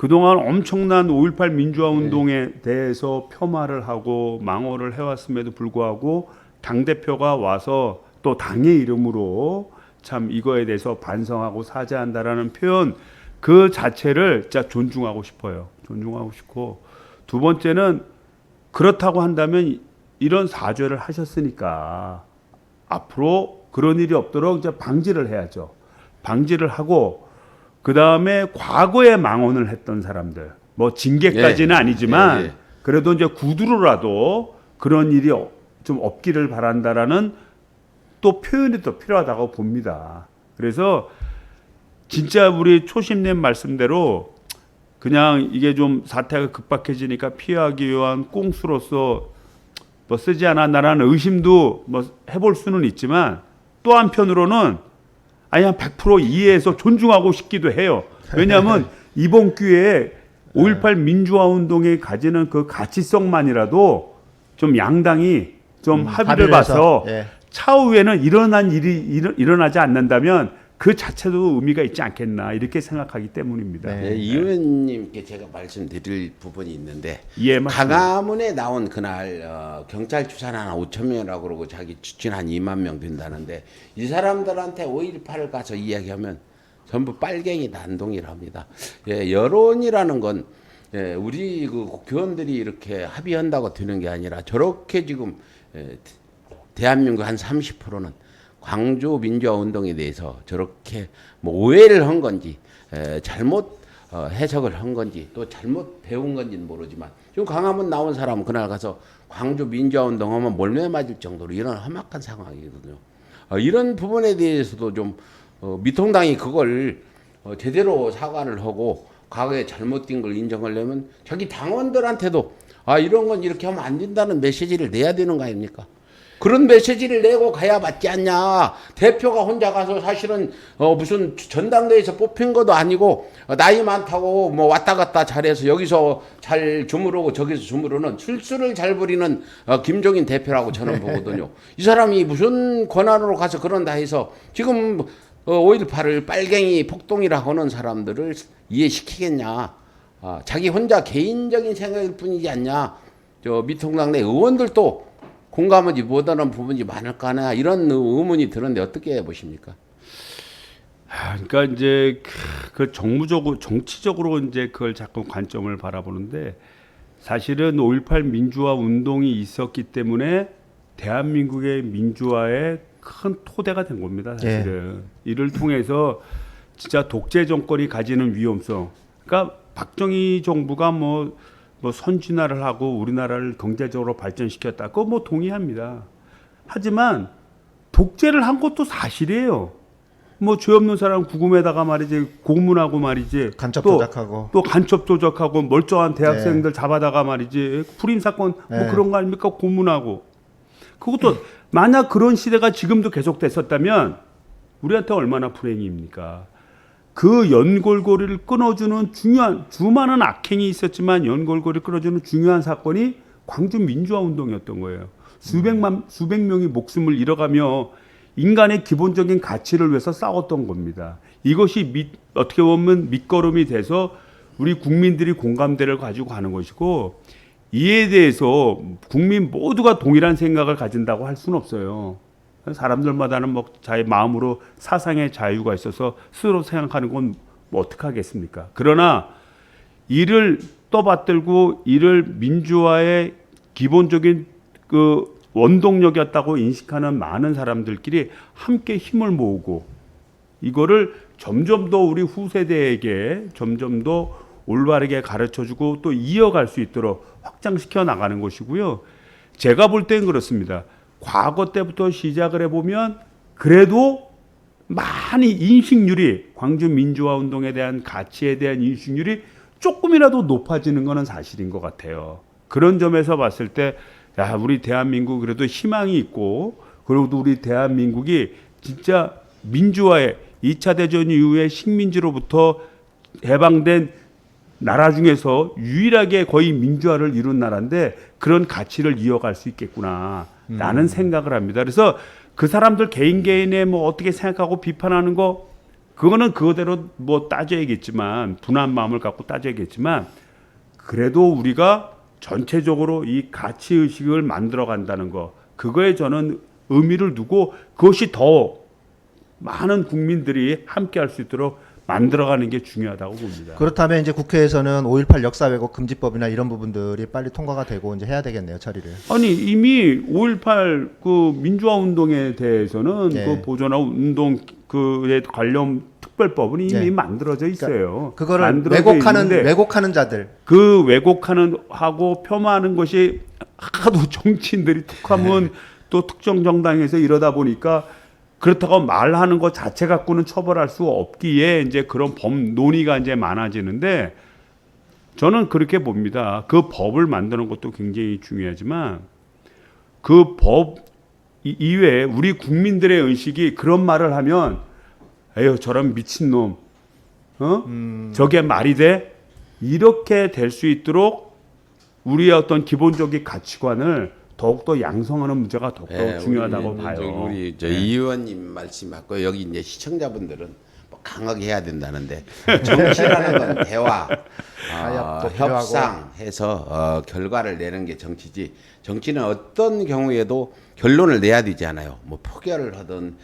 그동안 엄청난 5.18 민주화 운동에 대해서 폄하를 하고 망언을 해왔음에도 불구하고 당대표가 와서 또 당의 이름으로 참 이거에 대해서 반성하고 사죄한다라는 표현 그 자체를 진짜 존중하고 싶어요. 존중하고 싶고, 두 번째는 그렇다고 한다면 이런 사죄를 하셨으니까 앞으로 그런 일이 없도록 이제 방지를 해야죠. 방지를 하고, 그 다음에 과거에 망언을 했던 사람들, 뭐 징계까지는 아니지만 그래도 이제 구두로라도 그런 일이 좀 없기를 바란다라는 또 표현이 더 필요하다고 봅니다. 그래서 진짜 우리 초심님 말씀대로 그냥 이게 좀 사태가 급박해지니까 피하기 위한 꼼수로서 뭐 쓰지 않았나라는 의심도 뭐 해볼 수는 있지만, 또 한편으로는 아니 한 100% 이해해서 존중하고 싶기도 해요. 왜냐하면 이번 기회에 5.18 민주화 운동이 가지는 그 가치성만이라도 좀 양당이 좀 합의를 봐서 차후에는 이러한 일이 일어나지 않는다면 그 자체도 의미가 있지 않겠나 이렇게 생각하기 때문입니다. 네, 이 의원님께 제가 말씀드릴 부분이 있는데, 예, 맞습니다. 강화문에 나온 그날 경찰 추산 한 5천 명이라고 그러고 자기 추진 한 2만 명 된다는데, 이 사람들한테 5.18을 가서 이야기하면 전부 빨갱이 난동이랍니다. 예, 여론이라는 건 우리 그 국회의원들이 이렇게 합의한다고 되는 게 아니라, 저렇게 지금 대한민국 한 30%는 광주 민주화 운동에 대해서 저렇게 뭐 오해를 한 건지 잘못 해석을 한 건지 또 잘못 배운 건지는 모르지만, 지금 강화문 나온 사람은 그날 가서 광주 민주화 운동하면 몰매 맞을 정도로 이런 험악한 상황이거든요. 이런 부분에 대해서도 좀 미통당이 그걸 제대로 사과를 하고 과거에 잘못된 걸 인정하려면 자기 당원들한테도 이런 건 이렇게 하면 안 된다는 메시지를 내야 되는 거 아닙니까? 그런 메시지를 내고 가야 맞지 않냐. 대표가 혼자 가서 사실은 무슨 전당대회에서 뽑힌 것도 아니고 나이 많다고 뭐 왔다 갔다 잘해서 여기서 잘 주무르고 저기서 주무르는 술수를 잘 부리는 김종인 대표라고 저는 보거든요. 이 사람이 무슨 권한으로 가서 그런다 해서 지금 5.18을 빨갱이 폭동이라고 하는 사람들을 이해시키겠냐. 자기 혼자 개인적인 생각일 뿐이지 않냐. 저 미통당 내 의원들도 공감하지 못하는 부분이 많을까나 이런 의문이 드는데 어떻게 보십니까? 그러니까 이제 그 정무적으로 정치적으로 이제 그걸 자꾸 관점을 바라보는데, 사실은 5.18 민주화 운동이 있었기 때문에 대한민국의 민주화에 큰 토대가 된 겁니다. 사실은 이를 통해서 진짜 독재 정권이 가지는 위험성, 그러니까 박정희 정부가 뭐 선진화를 하고 우리나라를 경제적으로 발전시켰다. 그거 뭐 동의합니다. 하지만 독재를 한 것도 사실이에요. 뭐 죄 없는 사람 구금에다가 말이지 고문하고 말이지 간첩 또, 조작하고 또 간첩 조작하고 멀쩡한 대학생들 잡아다가 말이지 불임 사건 뭐 그런 거 아닙니까? 고문하고. 그것도 만약 그런 시대가 지금도 계속됐었다면 우리한테 얼마나 불행입니까? 그 연골고리를 끊어주는 중요한, 수많은 악행이 있었지만 연골고리를 끊어주는 중요한 사건이 광주 민주화 운동이었던 거예요. 수백 명이 목숨을 잃어가며 인간의 기본적인 가치를 위해서 싸웠던 겁니다. 이것이 어떻게 보면 밑거름이 돼서 우리 국민들이 공감대를 가지고 가는 것이고, 이에 대해서 국민 모두가 동일한 생각을 가진다고 할 수는 없어요. 사람들마다는 뭐 자기 마음으로 사상의 자유가 있어서 스스로 생각하는 건 뭐 어떡하겠습니까? 그러나 이를 떠받들고 이를 민주화의 기본적인 그 원동력이었다고 인식하는 많은 사람들끼리 함께 힘을 모으고 이거를 점점 더 우리 후세대에게 점점 더 올바르게 가르쳐주고 또 이어갈 수 있도록 확장시켜 나가는 것이고요. 제가 볼 땐 그렇습니다. 과거 때부터 시작을 해보면 그래도 많이 인식률이, 광주 민주화 운동에 대한 가치에 대한 인식률이 조금이라도 높아지는 것은 사실인 것 같아요. 그런 점에서 봤을 때 우리 대한민국 그래도 희망이 있고, 그리고 우리 대한민국이 진짜 민주화에 2차 대전 이후에 식민지로부터 해방된 나라 중에서 유일하게 거의 민주화를 이룬 나라인데 그런 가치를 이어갈 수 있겠구나 라는 생각을 합니다. 그래서 그 사람들 개인의 뭐 어떻게 생각하고 비판하는 거 그거는 그거대로 뭐 따져야겠지만 분한 마음을 갖고 따져야겠지만 그래도 우리가 전체적으로 이 가치 의식을 만들어 간다는 거 그거에 저는 의미를 두고 그것이 더 많은 국민들이 함께 할 수 있도록 만들어가는 게 중요하다고 봅니다. 그렇다면 이제 국회에서는 5.18 역사 왜곡 금지법이나 이런 부분들이 빨리 통과가 되고 이제 해야 되겠네요, 처리를. 아니 이미 5.18 그 민주화 운동에 대해서는 네. 그 보존화 운동 그에 관련 특별법은 이미 네. 만들어져 있어요. 그거를 만들어져 있는데 왜곡하는 자들. 그 왜곡하는 하고 폄하하는 것이 하도 정치인들이 툭하면 네. 또 특정 정당에서 이러다 보니까 그렇다고 말하는 것 자체 갖고는 처벌할 수 없기에 이제 그런 논의가 이제 많아지는데 저는 그렇게 봅니다. 그 법을 만드는 것도 굉장히 중요하지만 그 법 이외에 우리 국민들의 의식이 그런 말을 하면 에휴 저런 미친놈 저게 말이 돼? 이렇게 될 수 있도록 우리의 어떤 기본적인 가치관을 더욱더 양성하는 문제가 더욱더 중요하다고 봐요. 우리 저 이 의원님 말씀 맞고 여기 이제 시청자분들은 뭐 강하게 해야 된다는데 정치라는 건 대화, 타협도 필요하고. 협상해서 결과를 내는 게 정치지. 정치는 어떤 경우에도 결론을 내야 되잖아요. 뭐 표결을 하든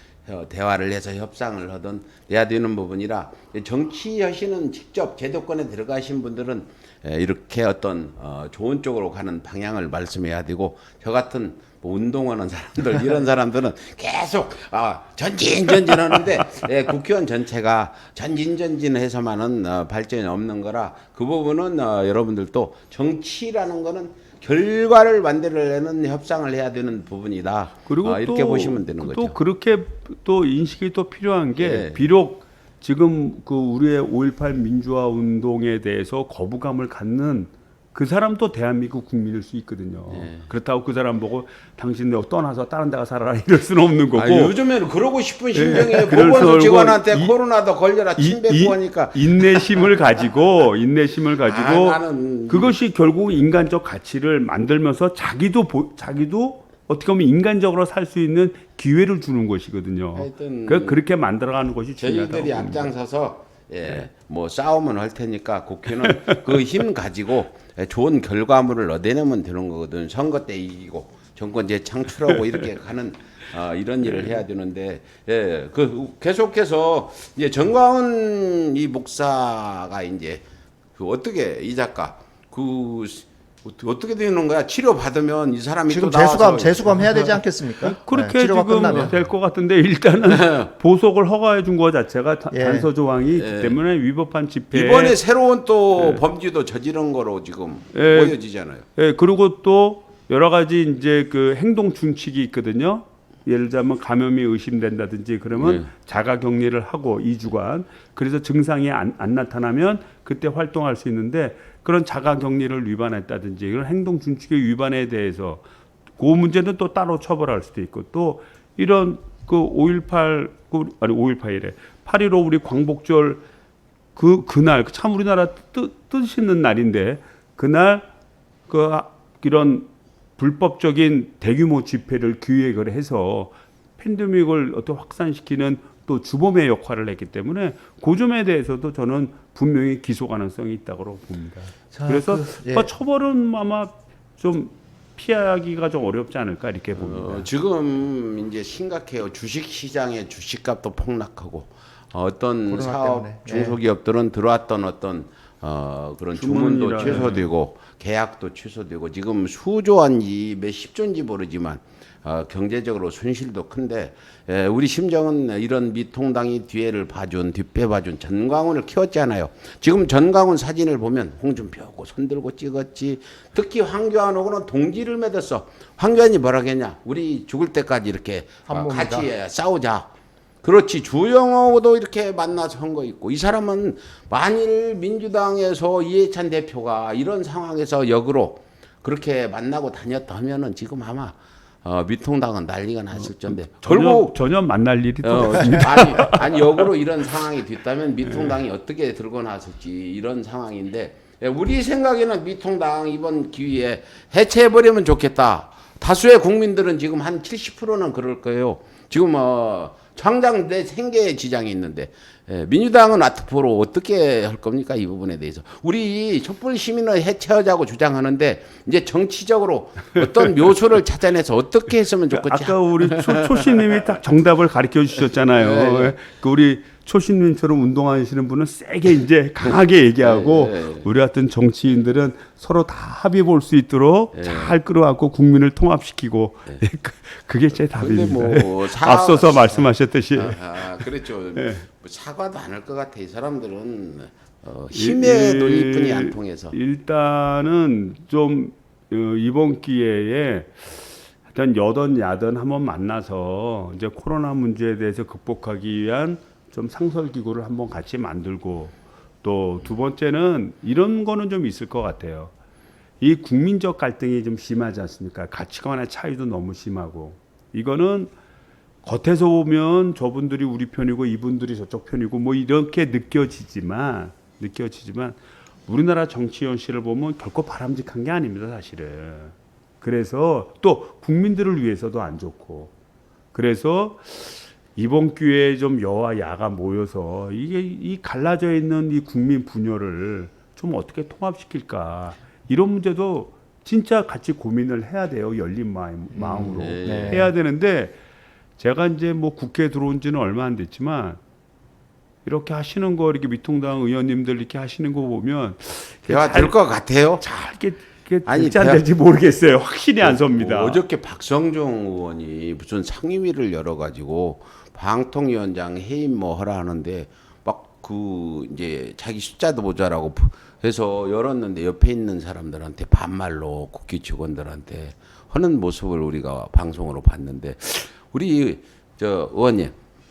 대화를 해서 협상을 하든 내야 되는 부분이라 정치 하시는 직접 제도권에 들어가신 분들은 이렇게 어떤 좋은 쪽으로 가는 방향을 말씀해야 되고 저 같은 뭐 운동하는 사람들 이런 사람들은 계속 전진하는데 국회의원 전체가 전진해서만은 발전이 없는 거라 그 부분은 여러분들도 정치라는 거는 결과를 만들어내는 협상을 해야 되는 부분이다. 그리고 이렇게 또, 보시면 되는 거죠. 또 그렇게 또 인식이 또 필요한 게 예. 비록 지금 그 우리의 5.18 민주화 운동에 대해서 거부감을 갖는 그 사람도 대한민국 국민일 수 있거든요. 예. 그렇다고 그 사람 보고 당신 너 떠나서 다른 데 가 살아라 이럴 수는 없는 거고. 요즘에는 그러고 싶은 심정에 그럴 수 보건소 없고 직원한테 코로나도 걸려라 침뱉고 하니까 인내심을 가지고 나는 그것이 결국 인간적 가치를 만들면서 자기도 어떻게 보면 인간적으로 살 수 있는 기회를 주는 것이거든요. 하여튼 그렇게 만들어가는 것이 중요하다고 저희들이 봅니다. 앞장서서 뭐 싸움은 할 테니까 국회는 그 힘 가지고 좋은 결과물을 얻어내면 되는 거거든. 선거 때 이기고 정권 재창출하고 이렇게 가는 이런 일을 해야 되는데 그 계속해서 이제 정광훈 이 목사가 이제 그 어떻게 이 작가 그 어떻게 되는 거야? 치료 받으면 이 사람이 지금 또 나와서 재수검 해야 되지 않겠습니까? 그렇게 치료가 지금 끝나면. 될 것 같은데 일단은 보석을 허가해 준 거 자체가 예. 단서 조항이 있기 때문에 위법한 집회 이번에 새로운 또 범죄도 저지른 거로 지금 예. 보여지잖아요. 예, 그리고 또 여러 가지 이제 그 행동 준칙이 있거든요. 예를 들자면 감염이 의심된다든지 그러면 자가 격리를 하고 2주간 그래서 증상이 안 나타나면 그때 활동할 수 있는데 그런 자가 격리를 위반했다든지 그런 행동 준칙의 위반에 대해서 그 문제는 또 따로 처벌할 수도 있고 또 이런 그 5.18이래 8.15 우리 광복절 그날 참 우리나라 뜻있는 날인데 그날 이런 불법적인 대규모 집회를 기획을 해서 팬데믹을 어떻게 확산시키는 또 주범의 역할을 했기 때문에 그 점에 대해서도 저는 분명히 기소 가능성이 있다고 봅니다. 자, 그래서 예. 처벌은 아마 좀 피하기가 좀 어렵지 않을까 이렇게 봅니다. 지금 이제 심각해요. 주식 시장의 주식값도 폭락하고 어떤 코로나 사업 때문에. 중소기업들은 들어왔던 어떤 그런 주문도 주문이라, 취소되고 계약도 취소되고 지금 수조 원이 몇십조인지 모르지만 경제적으로 손실도 큰데 우리 심정은 이런 미통당이 뒷배 봐준 전광훈을 키웠잖아요. 지금 전광훈 사진을 보면 홍준표하고 손들고 찍었지. 특히 황교안하고는 동지를 맺었어. 황교안이 뭐라고 했냐. 우리 죽을 때까지 이렇게 한몸이다. 같이 싸우자. 그렇지. 주영호도 이렇게 만나서 한 거 있고 이 사람은 만일 민주당에서 이해찬 대표가 이런 상황에서 역으로 그렇게 만나고 다녔다 하면은 지금 아마 미통당은 난리가 났을 텐데 결국 전혀 만날 일이 또 없습니다. 아니 역으로 이런 상황이 됐다면 미통당이 어떻게 들고 나섰지 이런 상황인데 우리 생각에는 미통당 이번 기회에 해체해버리면 좋겠다. 다수의 국민들은 지금 한 70%는 그럴 거예요. 지금 당장 내 생계에 지장이 있는데 민주당은 앞으로 어떻게 할 겁니까? 이 부분에 대해서 우리 촛불 시민을 해체하자고 주장하는데 이제 정치적으로 어떤 묘수를 찾아내서 어떻게 했으면 좋겠지. 아까 우리 초신님이 딱 정답을 가르쳐 주셨잖아요. 네. 그 우리 초신님처럼 운동하시는 분은 세게 이제 강하게 얘기하고 우리 같은 정치인들은 서로 다 합의 볼 수 있도록 잘 끌어안고 국민을 통합시키고 그게 제 근데 답입니다. 뭐 앞서서 말씀하셨듯이 그랬죠. 뭐 사과도 안 할 것 같아. 이 사람들은 힘의 논리뿐이 안 통해서. 일단은 좀 이번 기회에 일단 여든 야든 한번 만나서 이제 코로나 문제에 대해서 극복하기 위한 좀 상설 기구를 한번 같이 만들고 또 두 번째는 이런 거는 좀 있을 것 같아요. 이 국민적 갈등이 좀 심하지 않습니까? 가치관의 차이도 너무 심하고 이거는 겉에서 보면 저분들이 우리 편이고 이분들이 저쪽 편이고 뭐 이렇게 느껴지지만 우리나라 정치 현실을 보면 결코 바람직한 게 아닙니다, 사실은. 그래서 또 국민들을 위해서도 안 좋고 그래서 이번 기회에 좀 여와 야가 모여서 이게 이 갈라져 있는 이 국민 분열을 좀 어떻게 통합시킬까 이런 문제도 진짜 같이 고민을 해야 돼요. 열린 마음으로 해야 되는데 제가 이제 뭐 국회에 들어온 지는 얼마 안 됐지만 이렇게 하시는 거 이렇게 미통당 의원님들 이렇게 하시는 거 보면 대화 될 것 같아요. 잘 이렇게 아니, 될지 안 될지 모르겠어요. 확신이 안 섭니다. 어저께 박성종 의원이 무슨 상임위를 열어가지고 방통위원장 해임 뭐 하라 하는데 막 그 이제 자기 숫자도 모자라고 해서 열었는데 옆에 있는 사람들한테 반말로 국회 직원들한테 하는 모습을 우리가 방송으로 봤는데 우리 저 의원님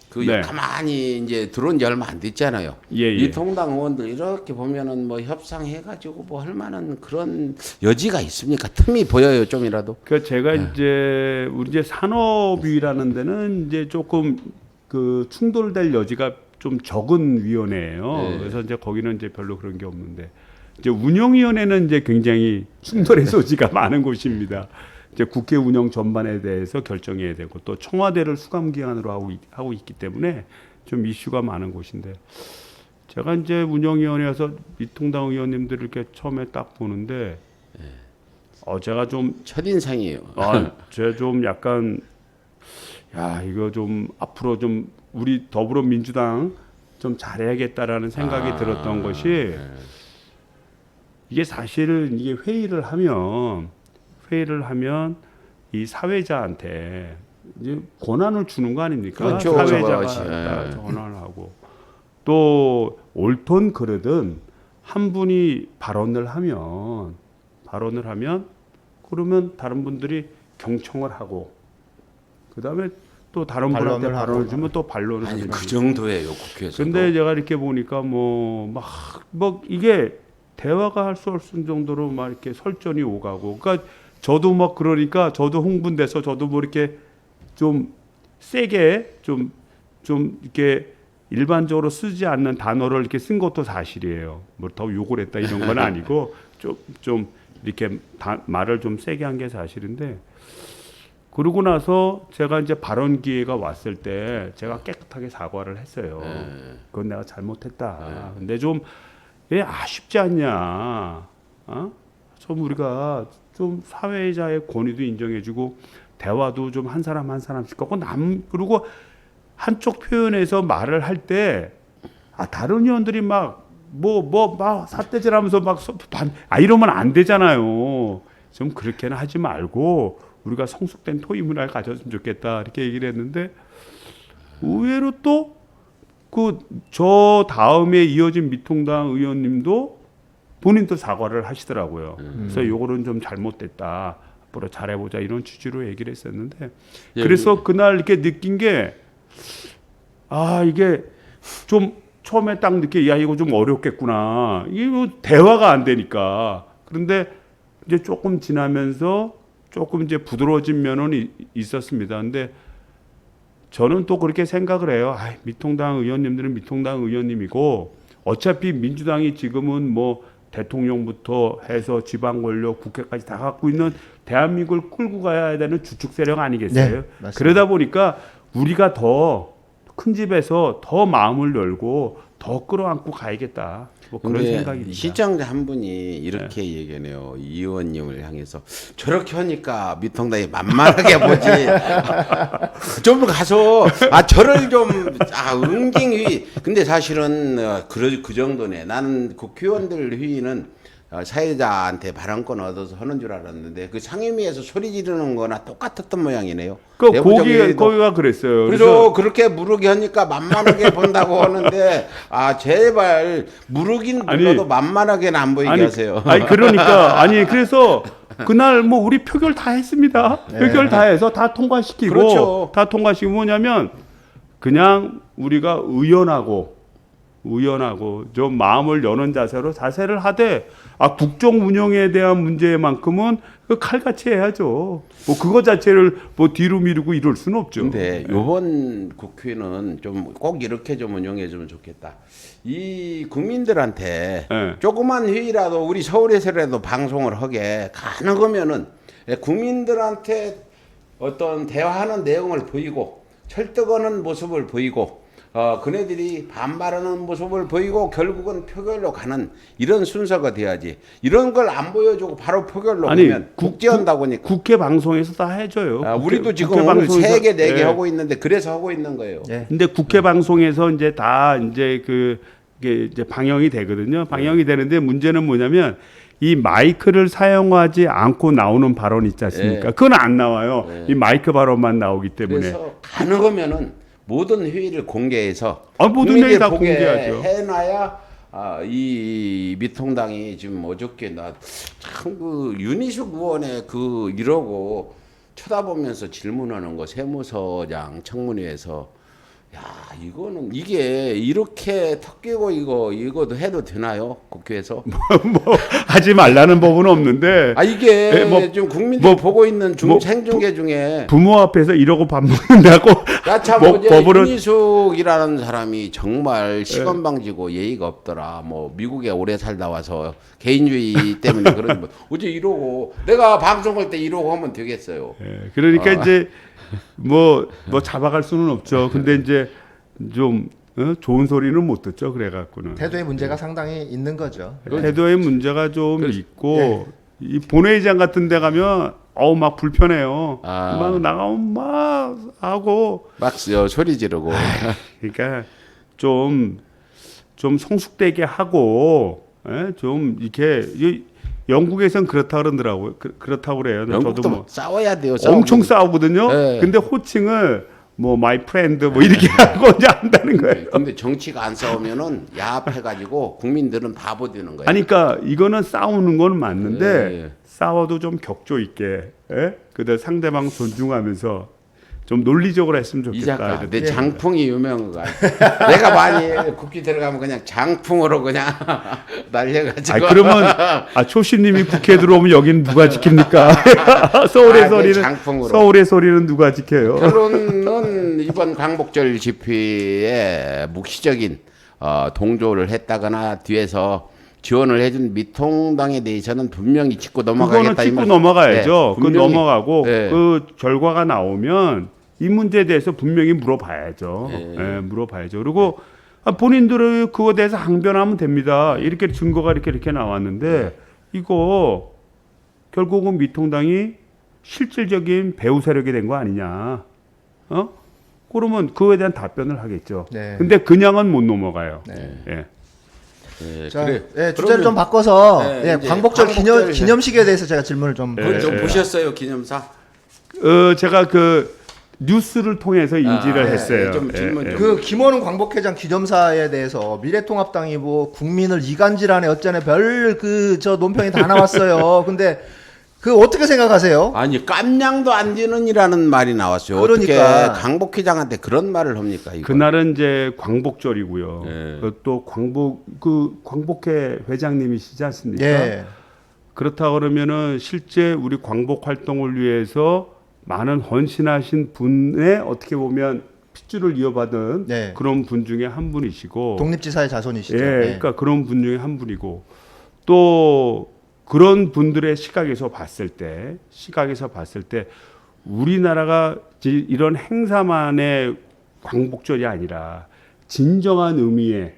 그 네. 가만히 이제 들어온 지 얼마 안 됐잖아요. 예. 이 통당 의원들 이렇게 보면은 뭐 협상해가지고 뭐 할 만한 그런 여지가 있습니까? 틈이 보여요 좀이라도. 그 제가 이제 우리 이제 산업위라는 데는 이제 조금 그 충돌될 여지가 좀 적은 위원회예요. 그래서 이제 거기는 이제 별로 그런 게 없는데 이제 운영위원회는 이제 굉장히 충돌의 소지가 많은 곳입니다. 이제 국회 운영 전반에 대해서 결정해야 되고 또 청와대를 수감 기관으로 하고 있기 때문에 좀 이슈가 많은 곳인데 제가 이제 운영위원회에서 미통당 의원님들 이렇게 처음에 딱 보는데 제가 좀 첫인상이에요. 제가 좀 약간 야 이거 좀 앞으로 좀 우리 더불어민주당 좀 잘해야겠다라는 생각이 들었던 것이 이게 사실은 이게 회의를 하면 이 사회자한테 이제 권한을 주는 거 아닙니까? 그렇죠. 사회자가 네. 권한을 하고 또 옳든 그르든 한 분이 발언을 하면 그러면 다른 분들이 경청을 하고 그다음에 또 다른 분한테 발언을 주면 또 반론을 아니 하는 그 정도예요 국회에서. 근데 제가 이렇게 보니까 뭐 이게 대화가 할 수 없을 정도로 막 이렇게 설전이 오가고 그러니까 저도 막 그러니까 저도 흥분돼서 저도 뭐 이렇게 좀 세게 좀 이렇게 일반적으로 쓰지 않는 단어를 이렇게 쓴 것도 사실이에요. 뭐 더 욕을 했다 이런 건 아니고 좀 이렇게 말을 좀 세게 한 게 사실인데 그러고 나서 제가 이제 발언 기회가 왔을 때 제가 깨끗하게 사과를 했어요. 그건 내가 잘못했다. 근데 좀 아쉽지 않냐? 좀 우리가 좀 사회자의 권위도 인정해주고 대화도 좀 한 사람 한 사람씩 하고 그리고 한쪽 표현에서 말을 할 때 다른 의원들이 막 삿대질하면서 이러면 안 되잖아요. 좀 그렇게는 하지 말고 우리가 성숙된 토의 문화를 가졌으면 좋겠다 이렇게 얘기를 했는데 의외로 또 저 다음에 이어진 미통당 의원님도 본인도 사과를 하시더라고요. 그래서 요거는 좀 잘못됐다. 앞으로 잘해보자 이런 취지로 얘기를 했었는데 그래서 그날 이렇게 느낀 게 이게 좀 처음에 딱 느끼 이거 좀 어렵겠구나. 이게 뭐 대화가 안 되니까. 그런데 이제 조금 지나면서 조금 이제 부드러워진 면은 있었습니다. 근데 저는 또 그렇게 생각을 해요. 미통당 의원님들은 미통당 의원님이고 어차피 민주당이 지금은 뭐 대통령부터 해서 지방 권력, 국회까지 다 갖고 있는 대한민국을 끌고 가야 되는 주축 세력 아니겠어요? 네, 그러다 보니까 우리가 더 큰 집에서 더 마음을 열고 더 끌어안고 가야겠다. 뭐 그런 근데 생각입니다. 시청자 한 분이 이렇게 얘기하네요. 이 의원님을 향해서 저렇게 하니까 미통당이 만만하게 보지. 좀 가서 저를 좀 응징휘. 근데 사실은 그 정도네. 나는 국회의원들 회의는 사회자한테 발언권 얻어서 하는 줄 알았는데 그 상임위에서 소리 지르는 거나 똑같았던 모양이네요. 그 내부적 회의도. 거기가 그랬어요. 그래서 그렇게 무르기 하니까 만만하게 본다고 하는데 제발 무르긴 불러도 만만하게는 안 보이게 하세요. 그러니까 그래서 그날 뭐 우리 표결 다 했습니다. 표결 다 해서 다 통과시키고 그렇죠. 다 통과시키고 뭐냐면 그냥 우리가 의연하고 좀 마음을 여는 자세를 하되 국정 운영에 대한 문제만큼은 그 칼같이 해야죠. 뭐 그거 자체를 뭐 뒤로 미루고 이럴 수는 없죠. 근데 이번 국회는 좀 꼭 이렇게 좀 운영해주면 좋겠다. 이 국민들한테 조그만 회의라도 우리 서울에서라도 방송을 하게 가능하면은 국민들한테 어떤 대화하는 내용을 보이고 설득하는 모습을 보이고 그네들이 반발하는 모습을 보이고 결국은 표결로 가는 이런 순서가 돼야지. 이런 걸 안 보여주고 바로 표결로 가면 국제한다고 하니까. 국회 방송에서 다 해줘요. 우리도 지금 오늘 3개, 4개 하고 있는데 그래서 하고 있는 거예요. 근데 국회 방송에서 이제 다 이제 이게 이제 방영이 되거든요. 방영이 되는데 문제는 뭐냐면 이 마이크를 사용하지 않고 나오는 발언 있지 않습니까? 그건 안 나와요. 이 마이크 발언만 나오기 때문에. 그래서 가능하면은 모든 회의를 공개해서 모든 회의 다 보게 공개하죠. 해놔야 이 미통당이 지금 어저께 참 그 윤희숙 의원의 이러고 쳐다보면서 질문하는 거 세무서장 청문회에서 이거는 이게 이렇게 턱 끼고 이거도 해도 되나요? 국회에서? 하지 말라는 법은 없는데. 이게 지금 국민들이 보고 있는 생중계 중에 부모 앞에서 이러고 밥 먹는다고. 참 어제 윤희숙이라는 사람이 정말 시건방지고 예의가 없더라. 뭐 미국에 오래 살다 와서 개인주의 때문에 그런 거. 어제 이러고 내가 방송할 때 이러고 하면 되겠어요. 그러니까 이제 뭐 잡아갈 수는 없죠. 근데 이제 좀 좋은 소리는 못 듣죠. 그래갖고는 태도의 문제가 상당히 있는 거죠. 태도의 문제가 좀 있고 이 본회의장 같은 데 가면 막 불편해요. 막 나가면 막 하고 막 소리 지르고. 그러니까 좀 성숙되게 하고 좀 이렇게 영국에선 그렇다 그러더라고요. 그렇다고 그래요. 영국도 저도 뭐 싸워야 돼요. 엄청 싸우거든요. 근데 호칭을 뭐 마이 프렌드 뭐 이렇게 하고 이제 한다는 거예요. 근데 정치가 안 싸우면은 야합해가지고 국민들은 바보 되는 거예요. 그러니까 이거는 싸우는 건 맞는데 싸워도 좀 격조 있게, 그다음 상대방 존중하면서 좀 논리적으로 했으면 좋겠다. 이 작가 내 장풍이 유명한 거 내가 많이 국회 들어가면 그냥 장풍으로 그냥 날려가지고. 그러면 초시님이 국회에 들어오면 여기는 누가 지킵니까? 서울의 소리는 누가 지켜요? 결론은 이번 광복절 집회에 묵시적인 동조를 했다거나 뒤에서 지원을 해준 미통당에 대해서는 분명히 짚고 넘어가겠다. 그거는 짚고 넘어가야죠. 그거 넘어가고 네. 그 결과가 나오면 이 문제에 대해서 분명히 물어봐야죠. 물어봐야죠. 그리고 본인들은 그거에 대해서 항변하면 됩니다. 이렇게 증거가 이렇게 나왔는데 이거 결국은 미통당이 실질적인 배후 세력이 된 거 아니냐? 그러면 그거에 대한 답변을 하겠죠. 근데 그냥은 못 넘어가요. 자, 주제를 좀 바꿔서 광복절 광복절 기념식에 대해서 제가 질문을 좀 좀 보셨어요, 기념사? 제가 뉴스를 통해서 인지를 했어요. 좀 질문 좀. 그 김원훈 광복회장 기념사에 대해서 미래통합당이 뭐 국민을 이간질하네 어쩌네 별 저 논평이 다 나왔어요. 근데 그 어떻게 생각하세요? 아니 깜냥도 안 되는이라는 말이 나왔어요. 그러니까. 어떻게 강복회장한테 그런 말을 합니까? 이거? 그날은 이제 광복절이고요. 또 광복회 회장님이시지 않습니까? 그렇다 그러면은 실제 우리 광복 활동을 위해서 많은 헌신하신 분의 어떻게 보면 핏줄을 이어받은 그런 분 중에 한 분이시고 독립지사의 자손이시죠. 그러니까 그런 분 중에 한 분이고 또 그런 분들의 시각에서 봤을 때 우리나라가 이런 행사만의 광복절이 아니라 진정한 의미의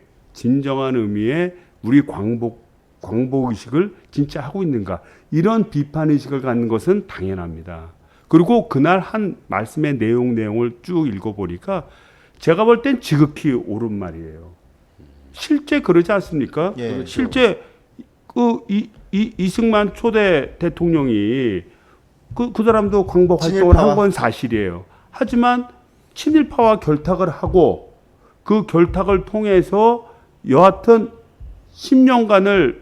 우리 광복 의식을 진짜 하고 있는가, 이런 비판 의식을 갖는 것은 당연합니다. 그리고 그날 한 말씀의 내용을 쭉 읽어보니까 제가 볼 땐 지극히 옳은 말이에요. 실제 그러지 않습니까? 예. 그렇죠. 실제 이승만 초대 대통령이 그 사람도 광복 활동을 친일파와. 한 건 사실이에요. 하지만 친일파와 결탁을 하고 그 결탁을 통해서 여하튼 10년간을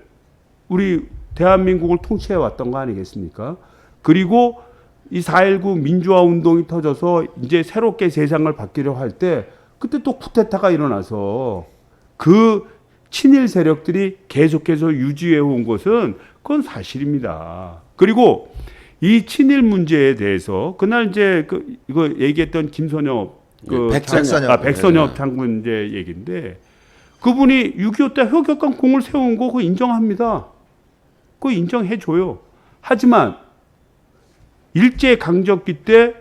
우리 대한민국을 통치해 왔던 거 아니겠습니까? 그리고 이 4.19 민주화 운동이 터져서 이제 새롭게 세상을 바뀌려 할 때 그때 또 쿠데타가 일어나서 그 친일 세력들이 계속해서 유지해 온 것은 그건 사실입니다. 그리고 이 친일 문제에 대해서 그날 이제 이거 얘기했던 김선엽 백선엽 장군 이제 얘기인데, 그분이 6.25 때 혁혁한 공을 세운 거 그거 인정합니다. 그거 인정해 줘요. 하지만 일제 강점기 때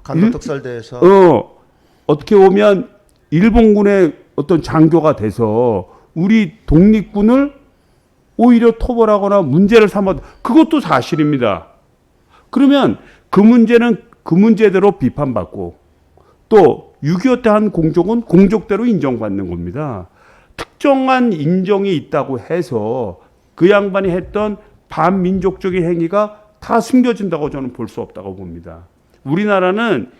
간도 특설대에서 어떻게 보면 일본군의 어떤 장교가 돼서 우리 독립군을 오히려 토벌하거나 문제를 삼아, 그것도 사실입니다. 그러면 그 문제는 그 문제대로 비판받고 또 6.25 때 한 공적은 공적대로 인정받는 겁니다. 특정한 인정이 있다고 해서 그 양반이 했던 반민족적인 행위가 다 숨겨진다고 저는 볼 수 없다고 봅니다. 우리나라는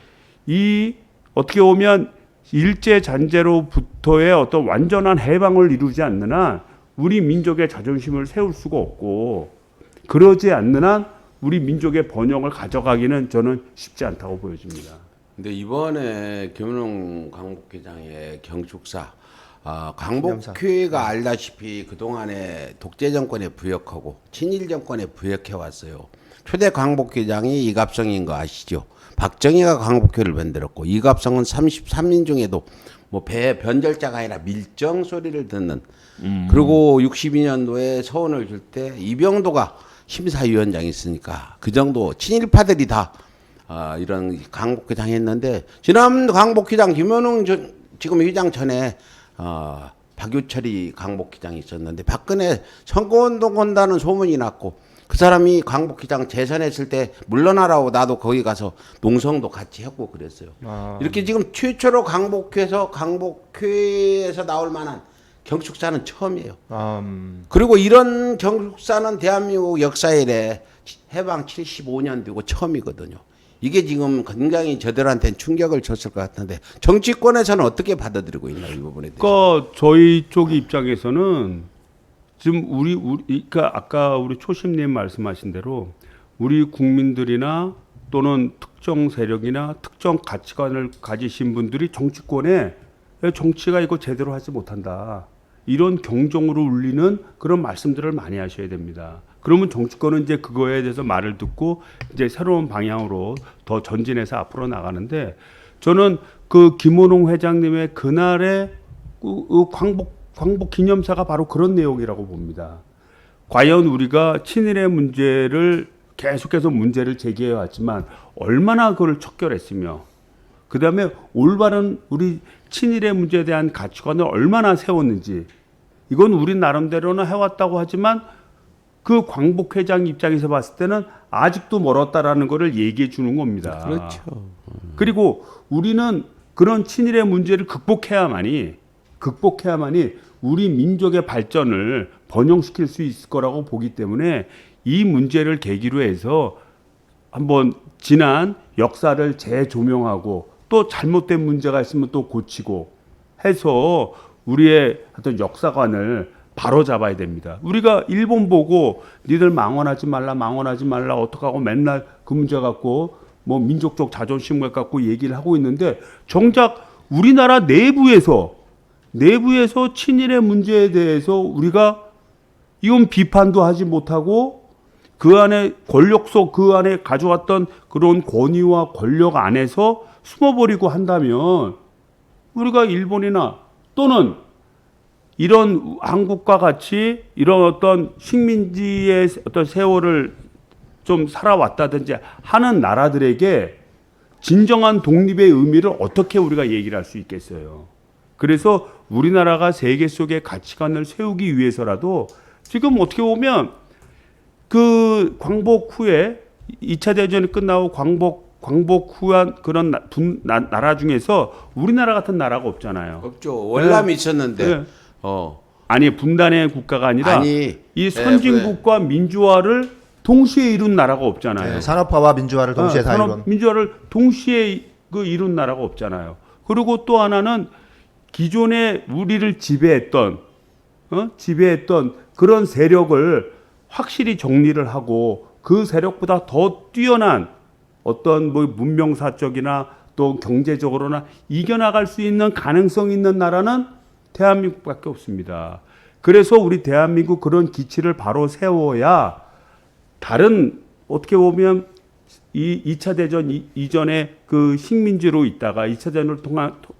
이 어떻게 보면 일제 잔재로부터의 어떤 완전한 해방을 이루지 않는 한 우리 민족의 자존심을 세울 수가 없고, 그러지 않는 한 우리 민족의 번영을 가져가기는 저는 쉽지 않다고 보여집니다. 근데 이번에 김은홍 광복회장의 경축사, 광복회가 알다시피 그동안에 독재 정권에 부역하고 친일 정권에 부역해 왔어요. 초대 광복회장이 이갑성인 거 아시죠? 박정희가 광복회를 만들었고, 이갑성은 33인 중에도 뭐 배 변절자가 아니라 밀정 소리를 듣는. 그리고 62년도에 서원을 줄 때 이병도가 심사위원장이 있으니까 그 정도 친일파들이 다 이런 광복회장 했는데, 지난 광복회장 김현웅 지금 회장 전에 박유철이 광복회장이 있었는데 박근혜 선거운동 건다는 소문이 났고, 그 사람이 광복회장 재선했을 때 물러나라고 나도 거기 가서 농성도 같이 했고 그랬어요. 이렇게 지금 최초로 광복회에서 나올 만한 경축사는 처음이에요. 그리고 이런 경축사는 대한민국 역사에 해방 75년 되고 처음이거든요. 이게 지금 굉장히 저들한테는 충격을 줬을 것 같은데 정치권에서는 어떻게 받아들이고 있나요, 이 부분에 대해서? 그러니까 저희 쪽 입장에서는 지금 그러니까 아까 우리 초심님 말씀하신 대로 우리 국민들이나 또는 특정 세력이나 특정 가치관을 가지신 분들이 정치권에 정치가 이거 제대로 하지 못한다, 이런 경종으로 울리는 그런 말씀들을 많이 하셔야 됩니다. 그러면 정치권은 이제 그거에 대해서 말을 듣고 이제 새로운 방향으로 더 전진해서 앞으로 나가는데, 저는 그 김원홍 회장님의 그날의 광복 기념사가 바로 그런 내용이라고 봅니다. 과연 우리가 친일의 문제를 계속해서 문제를 제기해 왔지만 얼마나 그걸 척결했으며, 그 다음에 올바른 우리 친일의 문제에 대한 가치관을 얼마나 세웠는지, 이건 우리 나름대로는 해왔다고 하지만 그 광복회장 입장에서 봤을 때는 아직도 멀었다라는 것을 얘기해 주는 겁니다. 그렇죠. 그리고 우리는 그런 친일의 문제를 극복해야만이 우리 민족의 발전을 번영시킬 수 있을 거라고 보기 때문에 이 문제를 계기로 해서 한번 지난 역사를 재조명하고 또 잘못된 문제가 있으면 또 고치고 해서 우리의 어떤 역사관을 바로 잡아야 됩니다. 우리가 일본 보고 니들 망언하지 말라 어떡하고 맨날 그 문제 갖고 뭐 민족적 자존심을 갖고 얘기를 하고 있는데, 정작 우리나라 내부에서 친일의 문제에 대해서 우리가 이건 비판도 하지 못하고 그 안에 그 안에 가져왔던 그런 권위와 권력 안에서 숨어버리고 한다면 우리가 일본이나 또는 이런 한국과 같이 이런 어떤 식민지의 어떤 세월을 좀 살아왔다든지 하는 나라들에게 진정한 독립의 의미를 어떻게 우리가 얘기를 할 수 있겠어요. 그래서 우리나라가 세계 속의 가치관을 세우기 위해서라도 지금 어떻게 보면 그 광복 후에 2차 대전이 끝나고 광복 후한 그런 나라 중에서 우리나라 같은 나라가 없잖아요. 없죠. 월남이 있었는데 네. 어. 아니 분단의 국가가 아니라 아니, 이 선진국과 민주화를 동시에 이룬 나라가 없잖아요. 네, 산업화와 민주화를 동시에 다 이룬. 민주화를 동시에 이룬 나라가 없잖아요. 그리고 또 하나는 기존에 우리를 지배했던 그런 세력을 확실히 정리를 하고 그 세력보다 더 뛰어난 어떤 뭐 문명사적이나 또 경제적으로나 이겨나갈 수 있는 가능성 있는 나라는 대한민국밖에 없습니다. 그래서 우리 대한민국 그런 기치를 바로 세워야 다른 어떻게 보면 이 2차 대전 이전에 그 식민지로 있다가 2차 대전을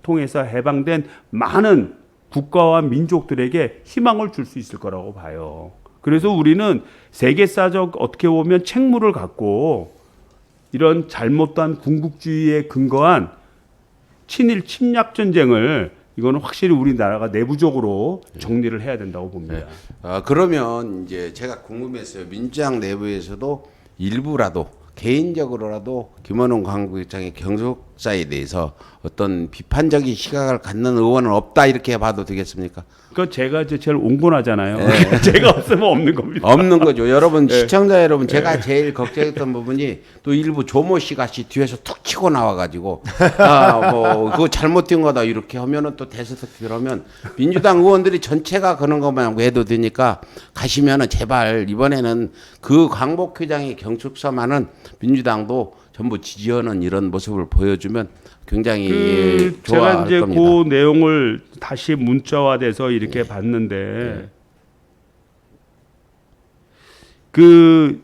통해서 해방된 많은 국가와 민족들에게 희망을 줄 수 있을 거라고 봐요. 그래서 우리는 세계사적 어떻게 보면 책무를 갖고 이런 잘못된 군국주의에 근거한 친일 침략 전쟁을 이거는 확실히 우리나라가 내부적으로 정리를 해야 된다고 봅니다. 그러면 이제 제가 궁금했어요. 민주당 내부에서도 일부라도 개인적으로라도 김원웅 광복위원장의 경속사에 대해서 어떤 비판적인 시각을 갖는 의원은 없다 이렇게 봐도 되겠습니까? 그러니까 제가 이제 제일 온건하잖아요. 제가 없으면 없는 겁니다. 없는 거죠. 여러분 시청자 여러분 제가 제일 걱정했던 부분이 또 일부 조모 씨 같이 뒤에서 툭 치고 나와가지고 뭐 그거 잘못된 거다 이렇게 하면은 또 대서특 들어오면 민주당 의원들이 전체가 그런 것만 해도 되니까 가시면은 제발 이번에는 그 광복회장의 경축사만은 민주당도 전부 지지하는 이런 모습을 보여주면 굉장히 제가 좋아할 이제 겁니다. 그 내용을 다시 문자화돼서 이렇게 봤는데 그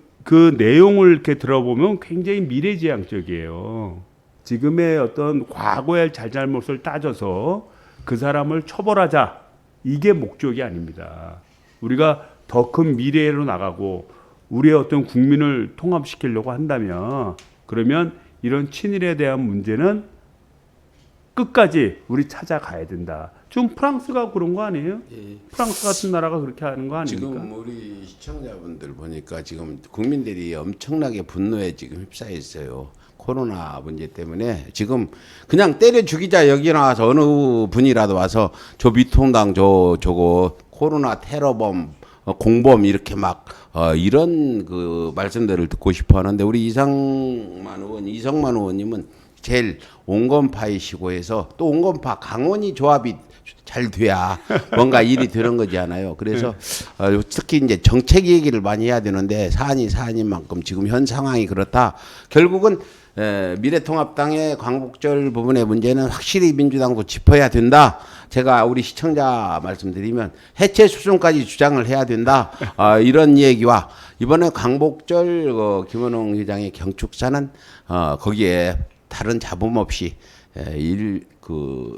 내용을 이렇게 들어보면 굉장히 미래지향적이에요. 지금의 어떤 과거의 잘잘못을 따져서 그 사람을 처벌하자 이게 목적이 아닙니다. 우리가 더 큰 미래로 나가고 우리의 어떤 국민을 통합시키려고 한다면 그러면 이런 친일에 대한 문제는 끝까지 우리 찾아가야 된다. 지금 프랑스가 그런 거 아니에요? 프랑스 같은 나라가 그렇게 하는 거 아닙니까? 지금 우리 시청자분들 보니까 지금 국민들이 엄청나게 분노에 지금 휩싸여 있어요. 코로나 문제 때문에 지금 그냥 때려 죽이자 여기 나와서 어느 분이라도 와서 저 미통당 저거 코로나 테러범 공범 이렇게 막 이런 그 말씀들을 듣고 싶어 하는데 우리 이성만 의원님은 제일 온건파이시고 해서 또 온건파 강원이 조합이 잘 돼야 뭔가 일이 되는 거잖아요. 그래서 특히 이제 정책 얘기를 많이 해야 되는데 사안인 만큼 지금 현 상황이 그렇다. 결국은 미래통합당의 광복절 부분의 문제는 확실히 민주당도 짚어야 된다. 제가 우리 시청자 말씀드리면 해체 수준까지 주장을 해야 된다. 이런 얘기와 이번에 광복절 김원웅 회장의 경축사는 거기에 다른 잡음 없이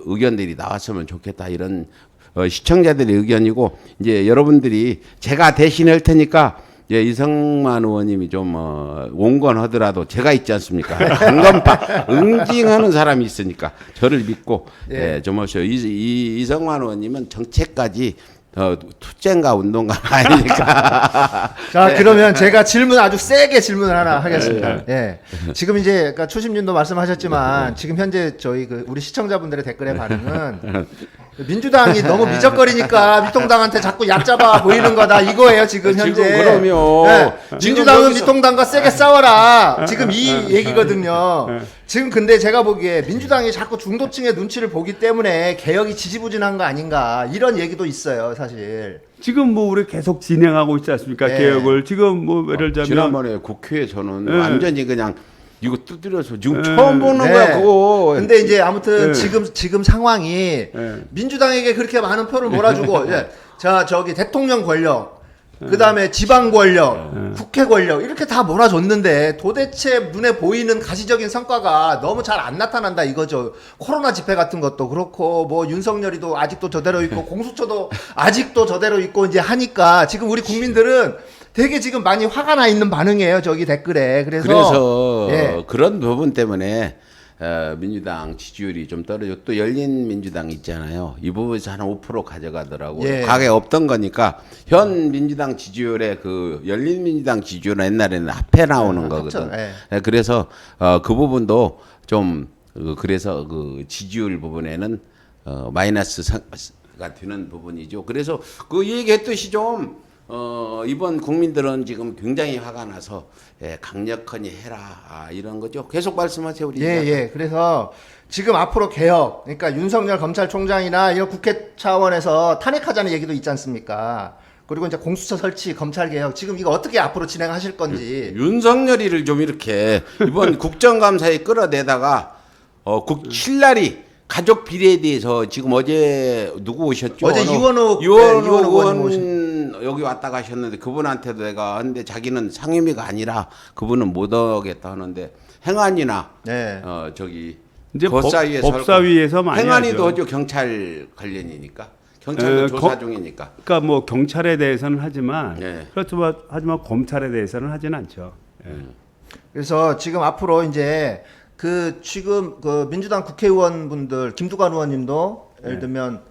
의견들이 나왔으면 좋겠다. 이런 시청자들의 의견이고 이제 여러분들이 제가 대신할 테니까 이성만 의원님이 좀 온건하더라도 제가 있지 않습니까? 강건파 응징하는 사람이 있으니까 저를 믿고 좀 하셔요. 이성만 의원님은 정책까지 투쟁가 운동가 아니니까. 자, 그러면 제가 아주 세게 질문을 하나 하겠습니다. 예. 지금 이제 그러니까 추심님도 말씀하셨지만 지금 현재 저희 우리 시청자분들의 댓글의 반응은 민주당이 너무 미적거리니까 미통당한테 자꾸 얕잡아 보이는 거다 이거예요 지금 현재. 지금 그러면 예. 민주당은 미통당과 세게 싸워라 지금 이 얘기거든요. 지금 근데 제가 보기에 민주당이 자꾸 중도층의 눈치를 보기 때문에 개혁이 지지부진한 거 아닌가 이런 얘기도 있어요 사실. 지금 뭐 우리 계속 진행하고 있지 않습니까? 개혁을 지금 뭐 예를 들자면 지난번에 국회에서는 완전히 그냥 이거 두드려서 지금 처음 보는 거야 그거. 근데 이제 아무튼 지금 상황이 민주당에게 그렇게 많은 표를 몰아주고 자 저기 대통령 권력 그다음에 지방 권력 국회 권력 이렇게 다 몰아줬는데 도대체 눈에 보이는 가시적인 성과가 너무 잘 안 나타난다 이거죠. 코로나 집회 같은 것도 그렇고 뭐 윤석열이도 아직도 저대로 있고 공수처도 아직도 저대로 있고 이제 하니까 지금 우리 국민들은 되게 지금 많이 화가 나 있는 반응이에요 저기 댓글에. 그래서 그런 부분 때문에 민주당 지지율이 좀 떨어지고 또 열린민주당 있잖아요. 이 부분에서 한 5% 가져가더라고요. 예. 과거에 없던 거니까 현 민주당 지지율에 그 열린민주당 지지율은 옛날에는 합해 나오는 거거든. 예. 그래서 그 부분도 좀 그래서 그 지지율 부분에는 마이너스가 되는 부분이죠. 그래서 그 얘기했듯이 좀 이번 국민들은 지금 굉장히 화가 나서 강력하니 해라 이런 거죠. 계속 말씀하세요 우리. 예. 그래서 지금 앞으로 개혁, 그러니까 윤석열 검찰총장이나 이런 국회 차원에서 탄핵하자는 얘기도 있지 않습니까? 그리고 이제 공수처 설치, 검찰 개혁, 지금 이거 어떻게 앞으로 진행하실 건지. 윤석열이를 좀 이렇게 이번 국정감사에 끌어내다가 신랄이 가족 비리에 대해서 지금 어제 누구 오셨죠? 어제 이원욱 의원 여기 왔다 가셨는데 그분한테도 내가 근데 자기는 상임위가 아니라 그분은 못 오겠다 하는데 행안이나 네. 저기 이제 법사위에서 법사위에서 많이 행안위도 하죠. 하죠. 경찰 관련이니까 경찰도 조사 중이니까. 그러니까 뭐 경찰에 대해서는 하지만 네. 그렇지만 하지만 검찰에 대해서는 하진 않죠. 예. 그래서 지금 앞으로 이제 그 지금 그 민주당 국회의원분들 김두관 의원님도 예를 들면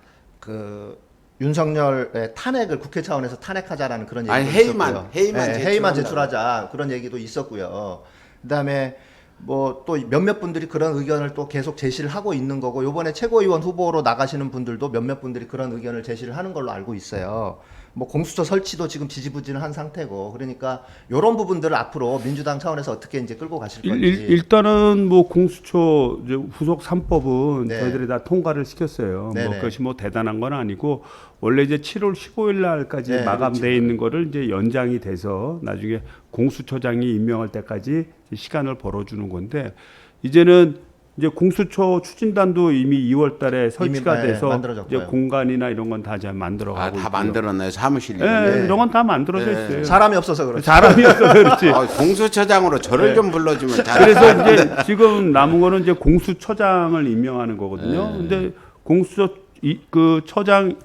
그 윤석열의 탄핵을 국회 차원에서 탄핵하자라는 그런 얘기도 아니, 있었고요. 회의만 회의만 제출한다고. 제출하자 그런 얘기도 있었고요. 그다음에 뭐 또 몇몇 분들이 그런 의견을 또 계속 제시를 하고 있는 거고 요번에 최고위원 후보로 나가시는 분들도 몇몇 분들이 그런 의견을 제시를 하는 걸로 알고 있어요. 뭐 공수처 설치도 지금 지지부진한 상태고 그러니까 이런 부분들을 앞으로 민주당 차원에서 어떻게 이제 끌고 가실 건지. 일단은 뭐 공수처 이제 후속 3법은 네. 저희들이 다 통과를 시켰어요. 네네. 뭐 그것이 뭐 대단한 건 아니고 원래 이제 7월 15일 날까지 네, 마감돼 있는 거를 이제 연장이 돼서 나중에 공수처장이 임명할 때까지 시간을 벌어주는 건데 이제는 이제 공수처 추진단도 이미 2월달에 설치가 이미, 돼서 만들어졌고요. 이제 공간이나 이런 건 다 잘 만들어가고 다 있고요. 만들었나요 사무실이? 예, 이런 건 다 만들어져 네. 있어요. 사람이 없어서 그렇죠. 사람이어서 그렇지. 공수처장으로 저를 네. 좀 불러주면 잘. 그래서 이제 지금 남은 거는 이제 공수처장을 임명하는 거거든요. 네. 근데 공수처 그 처장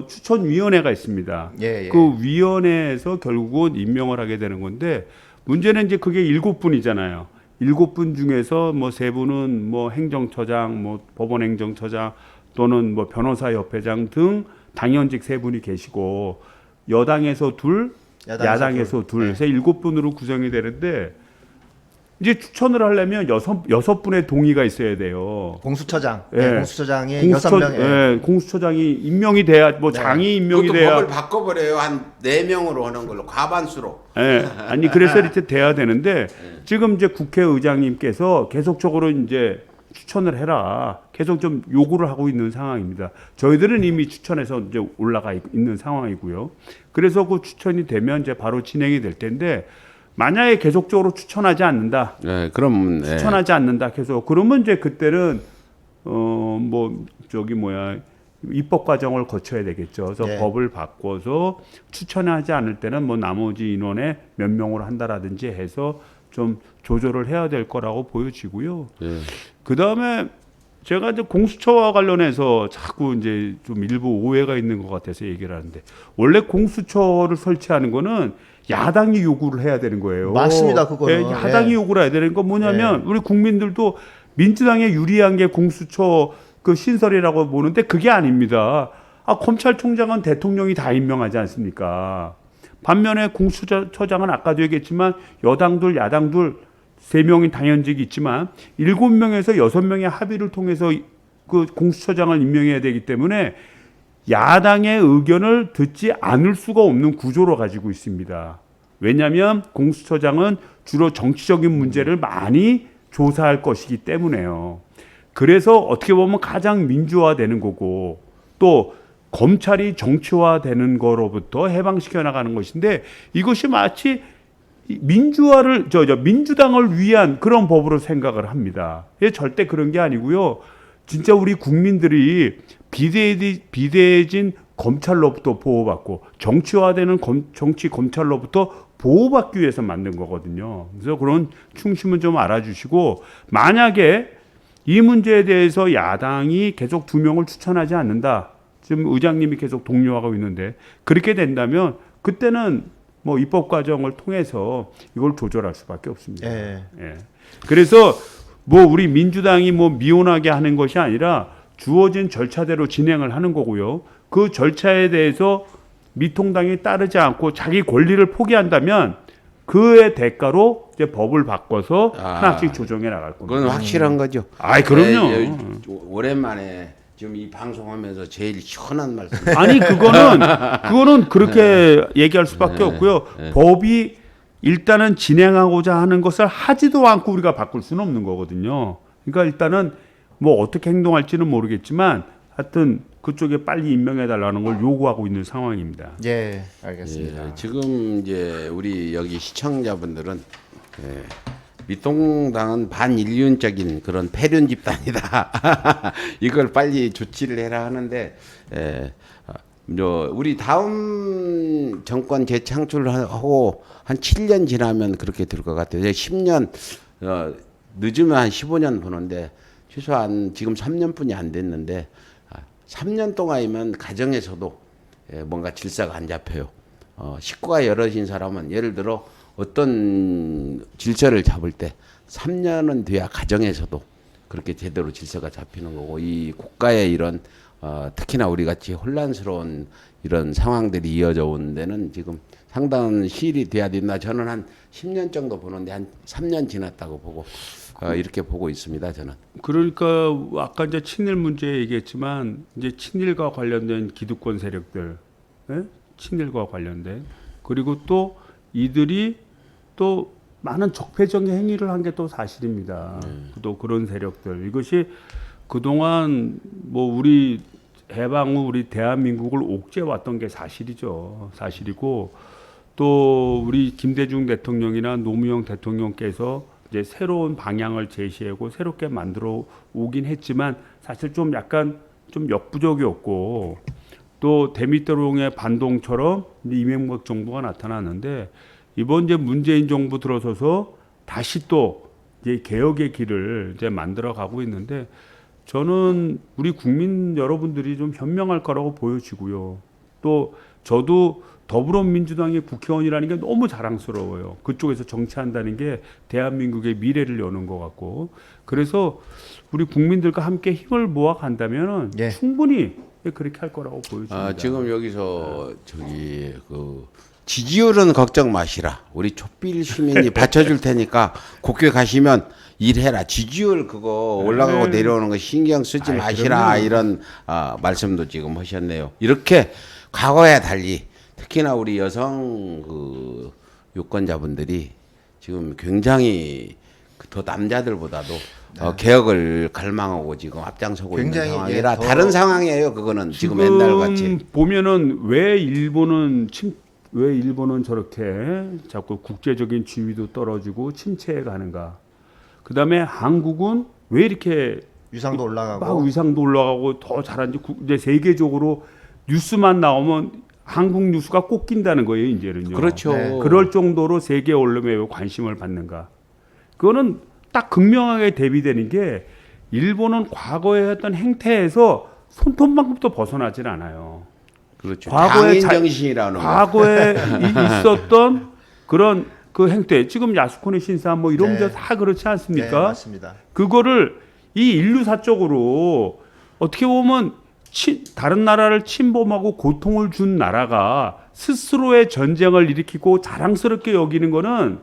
추천위원회가 있습니다. 예. 그 위원회에서 결국은 임명을 하게 되는 건데 문제는 이제 그게 7분이잖아요. 7분 중에서 뭐 3분은 뭐 행정처장, 뭐 법원행정처장 또는 뭐 변호사협회장 등 당연직 3분이 계시고 여당에서 둘, 야당에서 둘, 네. 그래서 7분으로 구성이 되는데 이제 추천을 하려면 여섯 분의 동의가 있어야 돼요. 공수처장, 예. 공수처장이 6명. 예, 공수처장이 임명이 돼야 뭐 네. 장이 임명이 그것도 돼야 법을 바꿔버려요. 한 4명으로 하는 걸로 과반수로. 예. 아니 그래서 이렇게 돼야 되는데 지금 이제 국회의장님께서 계속적으로 이제 추천을 해라. 계속 좀 요구를 하고 있는 상황입니다. 저희들은 이미 추천해서 이제 올라가 있는 상황이고요. 그래서 그 추천이 되면 이제 바로 진행이 될 텐데 만약에 계속적으로 추천하지 않는다. 네, 그럼 추천하지 않는다. 계속 그러면 이제 그때는 뭐 저기 뭐야 입법 과정을 거쳐야 되겠죠. 그래서 네. 법을 법을 바꿔서 추천하지 않을 때는 뭐 나머지 인원의 몇 명으로 한다라든지 해서 좀 조절을 해야 될 거라고 보여지고요. 예. 그 다음에 제가 이제 공수처와 관련해서 자꾸 이제 좀 일부 오해가 있는 것 같아서 얘기를 하는데 원래 공수처를 설치하는 거는 야당이 요구를 해야 되는 거예요. 맞습니다, 그거는. 예, 야당이 예. 요구를 해야 되는 건 뭐냐면 우리 국민들도 민주당에 유리한 게 공수처 그 신설이라고 보는데 그게 아닙니다. 검찰총장은 대통령이 다 임명하지 않습니까? 반면에 공수처장은 아까도 얘기했지만 여당들, 야당들 3명이 당연직이 있지만 7명에서 6명의 합의를 통해서 그 공수처장을 임명해야 되기 때문에 야당의 의견을 듣지 않을 수가 없는 구조로 가지고 있습니다. 왜냐하면 공수처장은 주로 정치적인 문제를 많이 조사할 것이기 때문에요. 그래서 어떻게 보면 가장 민주화되는 거고 또 검찰이 정치화되는 거로부터 해방시켜 나가는 것인데 이것이 마치 민주화를 민주당을 위한 그런 법으로 생각을 합니다. 절대 그런 게 아니고요. 진짜 우리 국민들이 비대해진 검찰로부터 보호받고 정치화되는 정치 검찰로부터 보호받기 위해서 만든 거거든요. 그래서 그런 충심은 좀 알아주시고 만약에 이 문제에 대해서 야당이 계속 2명을 추천하지 않는다. 지금 의장님이 계속 독려하고 있는데 그렇게 된다면 그때는 뭐 입법 과정을 통해서 이걸 조절할 수밖에 없습니다. 예. 예. 그래서 뭐 우리 민주당이 뭐 미온하게 하는 것이 아니라 주어진 절차대로 진행을 하는 거고요. 그 절차에 대해서 미통당이 따르지 않고 자기 권리를 포기한다면 그의 대가로 이제 법을 바꿔서 하나씩 조정해 나갈 겁니다. 그건 확실한 거죠. 아이 그럼요. 오랜만에 지금 이 방송하면서 제일 시원한 말씀. 아니 그거는 그렇게 얘기할 수밖에 없고요. 법이 일단은 진행하고자 하는 것을 하지도 않고 우리가 바꿀 수는 없는 거거든요. 그러니까 일단은 뭐 어떻게 행동할지는 모르겠지만 하여튼 그쪽에 빨리 임명해 달라는 걸 요구하고 있는 상황입니다. 예, 알겠습니다. 예, 지금 이제 우리 여기 시청자분들은 예, 미통당은 반인륜적인 그런 폐륜 집단이다. 이걸 빨리 조치를 해라 하는데 우리 다음 정권 재창출하고 한 7년 지나면 그렇게 될 것 같아요. 10년 늦으면 한 15년 보는데 최소한 지금 3년뿐이 안 됐는데 3년 동안이면 가정에서도 뭔가 질서가 안 잡혀요. 식구가 여럿인 사람은 예를 들어 어떤 질서를 잡을 때 3년은 돼야 가정에서도 그렇게 제대로 질서가 잡히는 거고 이 국가의 이런 특히나 우리 같이 혼란스러운 이런 상황들이 이어져 온 데는 지금 상당한 시일이 돼야 된다. 저는 한 10년 정도 보는데 한 3년 지났다고 보고 이렇게 보고 있습니다. 저는. 그러니까 아까 이제 친일 문제 얘기했지만 이제 친일과 관련된 기득권 세력들, 예? 친일과 관련된 그리고 또 이들이 또 많은 적폐적인 행위를 한 게 또 사실입니다. 또 그런 세력들 이것이 그동안 뭐 우리 해방 후 우리 대한민국을 옥죄 왔던 게 사실이죠. 사실이고 또 우리 김대중 대통령이나 노무현 대통령께서 이제 새로운 방향을 제시하고 새롭게 만들어 오긴 했지만 사실 좀 약간 좀 역부족이었고 또 대미대롱의 반동처럼 이명박 정부가 나타났는데 이번 이제 문재인 정부 들어서서 다시 또 이제 개혁의 길을 이제 만들어 가고 있는데 저는 우리 국민 여러분들이 좀 현명할 거라고 보여지고요. 또 저도 더불어민주당의 국회의원이라는 게 너무 자랑스러워요. 그쪽에서 정치한다는 게 대한민국의 미래를 여는 것 같고 그래서 우리 국민들과 함께 힘을 모아 간다면 예. 충분히 그렇게 할 거라고 보여집니다. 지금 여기서 저기 그 지지율은 걱정 마시라. 우리 촛빌 시민이 받쳐줄 테니까 국회 가시면 일해라. 지지율 그거 올라가고 내려오는 거 신경 쓰지 마시라. 그럼요. 이런 말씀도 지금 하셨네요. 이렇게 과거에 달리 특히나 우리 여성 그 유권자분들이 지금 굉장히 더 남자들보다도 개혁을 갈망하고 지금 앞장서고 굉장히, 있는 상황이라 더 다른 상황이에요. 그거는 지금 옛날 같이. 보면은 왜 일본은 저렇게 자꾸 국제적인 지위도 떨어지고 침체해 가는가? 그다음에 한국은 왜 이렇게 위상도 올라가고 막 위상도 올라가고 더 잘한지 이제 세계적으로 뉴스만 나오면 한국 뉴스가 꼭 낀다는 거예요, 이제는요. 그렇죠. 네. 그럴 정도로 세계 언론에 왜 관심을 받는가? 그거는 딱 극명하게 대비되는 게 일본은 과거에 했던 행태에서 손톱만큼도 벗어나질 않아요. 그렇죠. 과거에 당인 정신이라는 거. 과거에 있었던 그런 그 행태, 지금 야스쿠니 신사 뭐 이런 네. 게 다 그렇지 네, 않습니까? 맞습니다. 그거를 이 인류사적으로 어떻게 보면 다른 나라를 침범하고 고통을 준 나라가 스스로의 전쟁을 일으키고 자랑스럽게 여기는 거는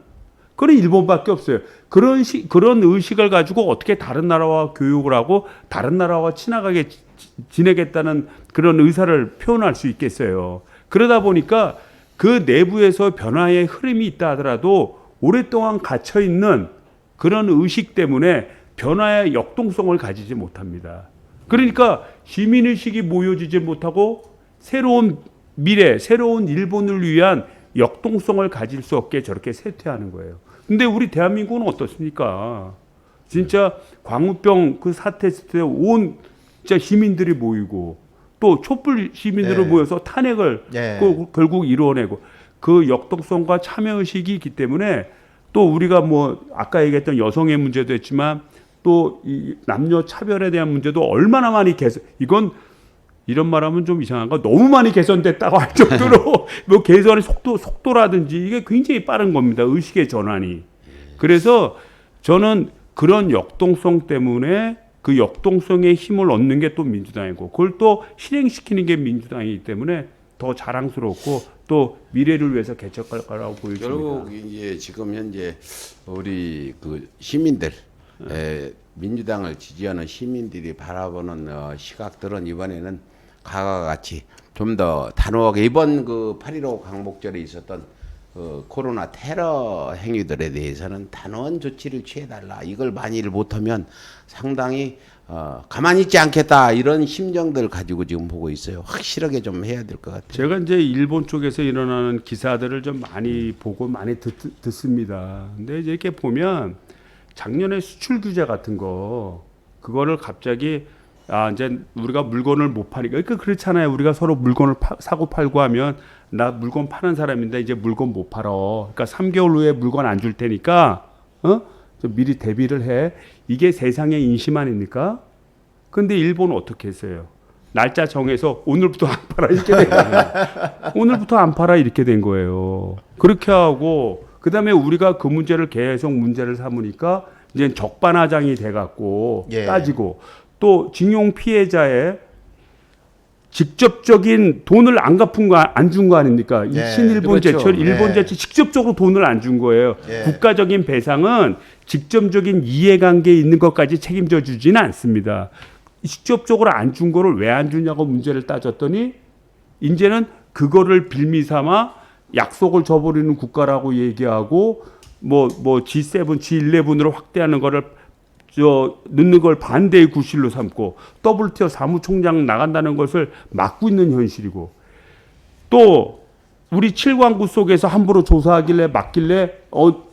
그건 일본밖에 없어요. 그런 의식을 가지고 어떻게 다른 나라와 교육을 하고 다른 나라와 친하게 지내겠다는 그런 의사를 표현할 수 있겠어요. 그러다 보니까 그 내부에서 변화의 흐름이 있다 하더라도 오랫동안 갇혀 있는 그런 의식 때문에 변화의 역동성을 가지지 못합니다. 그러니까 시민의식이 모여지지 못하고 새로운 미래, 새로운 일본을 위한 역동성을 가질 수 없게 저렇게 쇠퇴하는 거예요. 근데 우리 대한민국은 어떻습니까? 진짜 광우병 그 사태 있을 때 온 진짜 시민들이 모이고 또 촛불 시민들이 네. 모여서 탄핵을 네. 결국 이루어내고 그 역동성과 참여의식이 있기 때문에 또 우리가 뭐 아까 얘기했던 여성의 문제도 했지만 또 이 남녀 차별에 대한 문제도 얼마나 많이 이건 이런 말하면 좀 이상한가 너무 많이 개선됐다고 할 정도로 뭐 개선의 속도라든지 이게 굉장히 빠른 겁니다. 의식의 전환이. 그래서 저는 그런 역동성 때문에 그 역동성의 힘을 얻는 게 또 민주당이고 그걸 또 실행시키는 게 민주당이기 때문에 더 자랑스럽고 또 미래를 위해서 개척할 거라고 보여집니다. 결국 이제 지금 현재 우리 그 시민들 민주당을 지지하는 시민들이 바라보는 시각들은 이번에는 과거와 같이 좀 더 단호하게 이번 그 8.15 광복절에 있었던 코로나 테러 행위들에 대해서는 단호한 조치를 취해달라. 이걸 만일 못하면 상당히 가만히 있지 않겠다 이런 심정들 가지고 지금 보고 있어요. 확실하게 좀 해야 될 것 같아요. 제가 이제 일본 쪽에서 일어나는 기사들을 좀 많이 보고 많이 듣습니다. 근데 이제 이렇게 보면 작년에 수출 규제 같은 거 그거를 갑자기 이제 우리가 물건을 못 파니까 그러니까 그렇잖아요. 우리가 서로 물건을 사고 팔고 하면 나 물건 파는 사람인데 이제 물건 못 팔어. 그러니까 3개월 후에 물건 안 줄 테니까 좀 미리 대비를 해. 이게 세상의 인심 아닙니까? 근데 일본은 어떻게 했어요? 날짜 정해서 오늘부터 안 팔아 이렇게 된 거예요. 오늘부터 안 팔아 이렇게 된 거예요. 그렇게 하고 그다음에 우리가 그 문제를 계속 문제를 삼으니까 이제 적반하장이 돼갖고 따지고 또 징용 피해자의 직접적인 돈을 안 갚은 거 안 준 거 아닙니까? 이 신일본 그렇죠. 제철, 일본 제철 직접적으로 돈을 안 준 거예요. 국가적인 배상은 직접적인 이해관계에 있는 것까지 책임져 주지는 않습니다. 직접적으로 안 준 거를 왜 안 주냐고 문제를 따졌더니 이제는 그거를 빌미삼아 약속을 저버리는 국가라고 얘기하고 뭐 G7, G11으로 확대하는 거를 넣는 걸 반대의 구실로 삼고 WTO 사무총장 나간다는 것을 막고 있는 현실이고 또 우리 7광구 속에서 함부로 조사하길래 막길래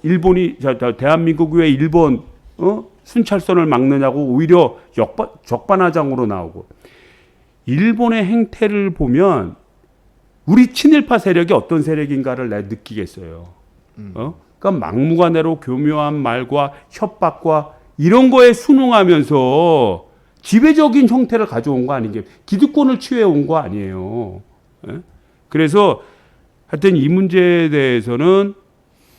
일본이 대한민국 왜 일본 순찰선을 막느냐고 오히려 적반하장으로 나오고 일본의 행태를 보면 우리 친일파 세력이 어떤 세력인가를 내가 느끼겠어요. 그러니까 막무가내로 교묘한 말과 협박과 이런 거에 순응하면서 지배적인 형태를 가져온 거 아니겠어요? 기득권을 취해온 거 아니에요. 그래서 하여튼 이 문제에 대해서는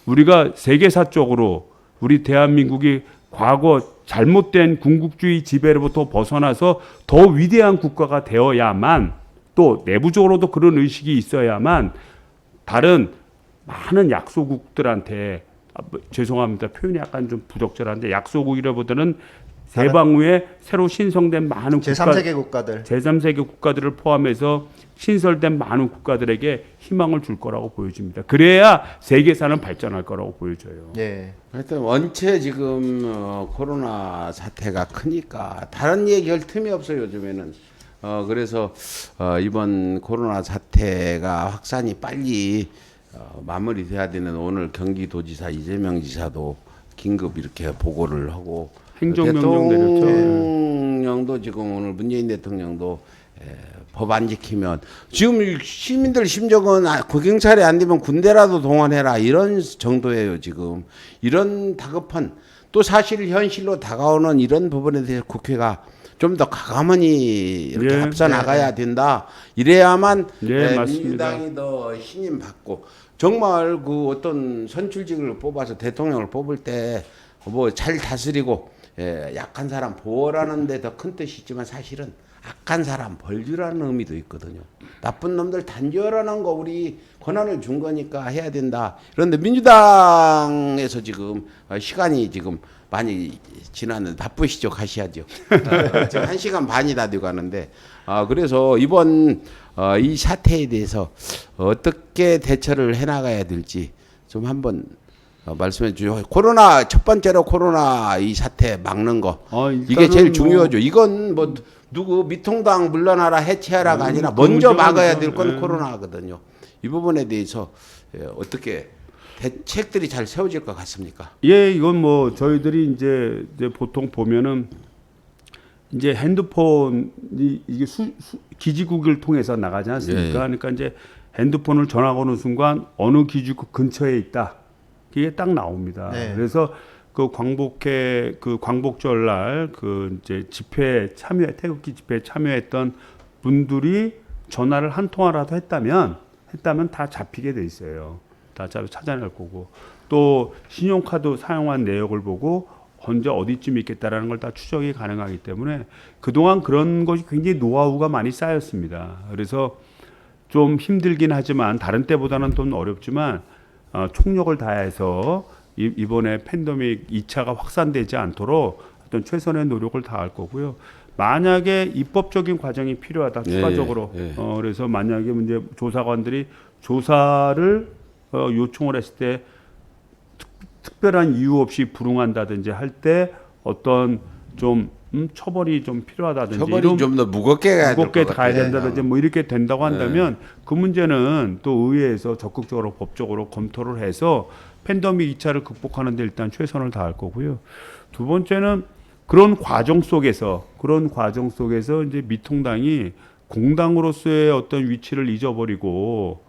우리가 세계사적으로 우리 대한민국이 과거 잘못된 군국주의 지배로부터 벗어나서 더 위대한 국가가 되어야만 또 내부적으로도 그런 의식이 있어야만 다른 많은 약소국들한테 죄송합니다. 표현이 약간 좀 부적절한데 약소국이라보다는 대방 후에 새로 신성된 많은 제3세계 국가들 제3세계 국가들을 포함해서 신설된 많은 국가들에게 희망을 줄 거라고 보여집니다. 그래야 세계사는 발전할 거라고 보여져요. 하여튼 원체 지금 코로나 사태가 크니까 다른 얘기할 틈이 없어요. 요즘에는. 그래서 이번 코로나 사태가 확산이 빨리 마무리돼야 되는 오늘 경기도지사 이재명 지사도 긴급 이렇게 보고를 하고 행정명령 내렸죠. 대통령도 지금 오늘 문재인 대통령도 법 안 지키면 지금 시민들 심정은 경찰이 안 되면 군대라도 동원해라 이런 정도예요. 지금 이런 다급한 또 사실 현실로 다가오는 이런 부분에 대해서 국회가 좀 더 과감하니 이렇게 앞서 나가야 된다. 이래야만 민주당이 더 신임 받고 정말 그 어떤 선출직을 뽑아서 대통령을 뽑을 때 뭐 잘 다스리고 약한 사람 보호라는 데 더 큰 뜻이 있지만 사실은 악한 사람 벌주라는 의미도 있거든요. 나쁜 놈들 단죄하라는 거 우리 권한을 준 거니까 해야 된다. 그런데 민주당에서 지금 시간이 지금 많이 지났는데 바쁘시죠? 가셔야죠. 지금 1시간 반이 다 돼가는데 그래서 이번 이 사태에 대해서 어떻게 대처를 해나가야 될지 좀 한번 말씀해 주죠. 코로나 첫 번째로 코로나 이 사태 막는 거 이게 제일 중요하죠. 이건 뭐 누구 미통당 물러나라 해체하라가 아니라 먼저 막아야 될 건 코로나거든요. 이 부분에 대해서 어떻게 대책들이 잘 세워질 것 같습니까? 이건 뭐 저희들이 이제 보통 보면은 이제 핸드폰이 이게 기지국을 통해서 나가지 않습니까? 그러니까 이제 핸드폰을 전화 거는 순간 어느 기지국 근처에 있다. 이게 딱 나옵니다. 그래서 그 광복절 그 이제 태극기 집회에 참여했던 분들이 전화를 한 통화라도 했다면 다 잡히게 돼 있어요. 다 찾아낼 거고 또 신용카드 사용한 내역을 보고 언제 어디쯤 있겠다라는 걸 다 추적이 가능하기 때문에 그동안 그런 것이 굉장히 노하우가 많이 쌓였습니다. 그래서 좀 힘들긴 하지만 다른 때보다는 좀 어렵지만 총력을 다해서 이번에 팬데믹 2차가 확산되지 않도록 어떤 최선의 노력을 다할 거고요. 만약에 입법적인 과정이 필요하다 추가적으로 그래서 만약에 이제 조사관들이 조사를 요청을 했을 때 특별한 이유 없이 불응한다든지 할 때 어떤 좀 처벌이 좀 필요하다든지 처벌이 좀 더 무겁게 가야 된다든지 뭐 이렇게 된다고 한다면 그 문제는 또 의회에서 적극적으로 법적으로 검토를 해서 팬데믹 2차를 극복하는 데 일단 최선을 다할 거고요. 두 번째는 그런 과정 속에서 이제 미통당이 공당으로서의 어떤 위치를 잊어버리고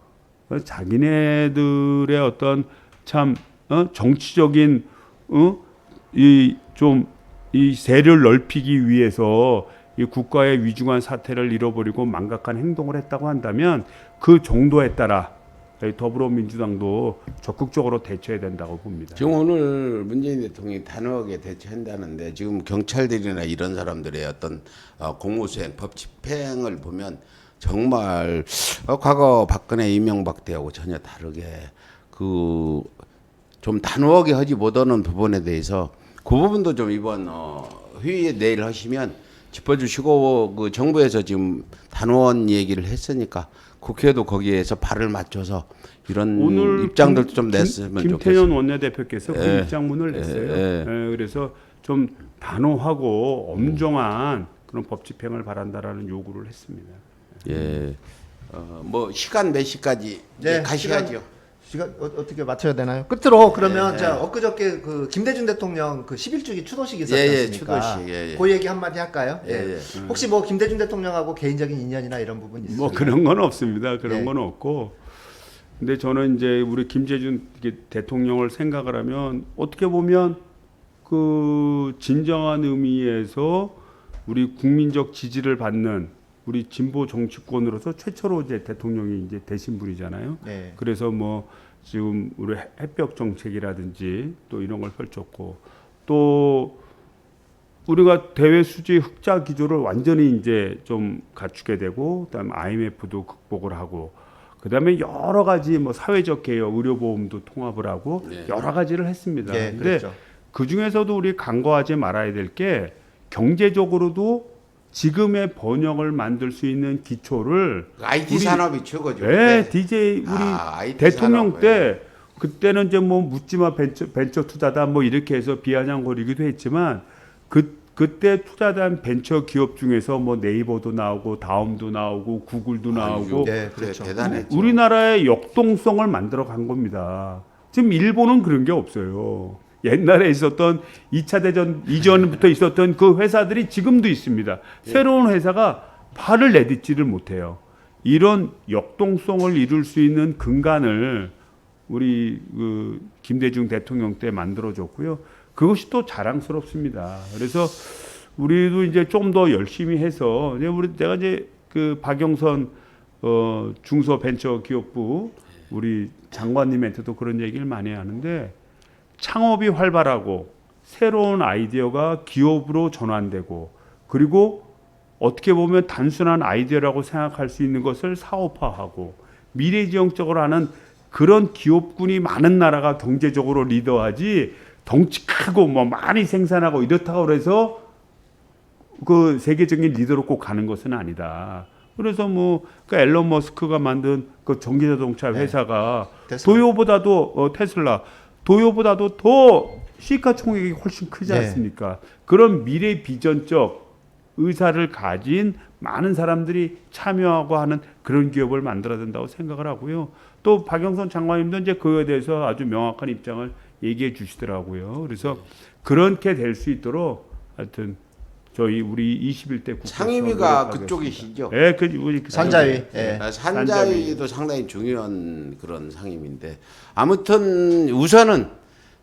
자기네들의 어떤 참 정치적인 이 세를 넓히기 위해서 이 국가의 위중한 사태를 잃어버리고 망각한 행동을 했다고 한다면 그 정도에 따라 더불어민주당도 적극적으로 대처해야 된다고 봅니다. 지금 오늘 문재인 대통령이 단호하게 대처한다는데 지금 경찰들이나 이런 사람들의 어떤 공무수행, 법 집행을 보면 정말 과거 박근혜 이명박 때하고 전혀 다르게 그 좀 단호하게 하지 못하는 부분에 대해서 그 부분도 좀 이번 회의에 내일 하시면 짚어주시고 그 정부에서 지금 단호한 얘기를 했으니까 국회도 거기에서 발을 맞춰서 이런 오늘 입장들도 좀 냈으면 좋겠어요. 김태년 원내대표께서 그 입장문을 냈어요. 그래서 좀 단호하고 엄정한 그런 법 집행을 바란다라는 요구를 했습니다. 예, 뭐 시간 몇 시까지 가셔야죠. 시간 어떻게 맞춰야 되나요? 끝으로 그러면 자 엊그저께 그 김대중 대통령 그 11주기 추도식이 있었지 않습니까? 추도식. 그 얘기 한마디 할까요? 혹시 뭐 김대중 대통령하고 개인적인 인연이나 이런 부분 있으세요? 뭐 그런 건 없습니다. 그런 건 없고. 근데 저는 이제 우리 김대중 대통령을 생각을 하면 어떻게 보면 그 진정한 의미에서 우리 국민적 지지를 받는 우리 진보 정치권으로서 최초로 이제 대통령이 이제 되신 분이잖아요. 그래서 뭐 지금 우리 해벽 정책이라든지 또 이런 걸 펼쳤고 또 우리가 대외 수지 흑자 기조를 완전히 이제 좀 갖추게 되고 그다음에 IMF도 극복을 하고 그다음에 여러 가지 뭐 사회적 개혁, 의료보험도 통합을 하고 여러 가지를 했습니다. 근데 그렇죠. 그 중에서도 우리 간과하지 말아야 될 게 경제적으로도 지금의 번영을 만들 수 있는 기초를 IT 산업이 최고죠. DJ 우리 IT 대통령 산업, 때 그때는 이제 뭐 묻지마 벤처 투자다 뭐 이렇게 해서 비아냥거리기도 했지만 그때 투자된 벤처 기업 중에서 뭐 네이버도 나오고 다음도 나오고 구글도 나오고 그렇죠. 대단했죠. 우리나라의 역동성을 만들어 간 겁니다. 지금 일본은 그런 게 없어요. 옛날에 있었던 2차 대전 이전부터 있었던 그 회사들이 지금도 있습니다. 새로운 회사가 발을 내딛지를 못해요. 이런 역동성을 이룰 수 있는 근간을 우리 그 김대중 대통령 때 만들어줬고요. 그것이 또 자랑스럽습니다. 그래서 우리도 이제 좀 더 열심히 해서 내가 이제 그 박영선 중소벤처기업부 우리 장관님한테도 그런 얘기를 많이 하는데 창업이 활발하고 새로운 아이디어가 기업으로 전환되고 그리고 어떻게 보면 단순한 아이디어라고 생각할 수 있는 것을 사업화하고 미래지향적으로 하는 그런 기업군이 많은 나라가 경제적으로 리더하지 덩치 크고 뭐 많이 생산하고 이렇다고 해서 그 세계적인 리더로 꼭 가는 것은 아니다. 그래서 뭐 그 앨런 머스크가 만든 그 전기자동차 회사가 도요보다도 도요보다도 더 시가총액이 훨씬 크지 않습니까? 그런 미래 비전적 의사를 가진 많은 사람들이 참여하고 하는 그런 기업을 만들어야 된다고 생각을 하고요. 또 박영선 장관님도 이제 그거에 대해서 아주 명확한 입장을 얘기해 주시더라고요. 그래서 그렇게 될 수 있도록 하여튼 저희 우리 21대 국회 상임위가 그쪽이시죠? 네, 산자위. 산자위도 상당히 중요한 그런 상임인데 아무튼 우선은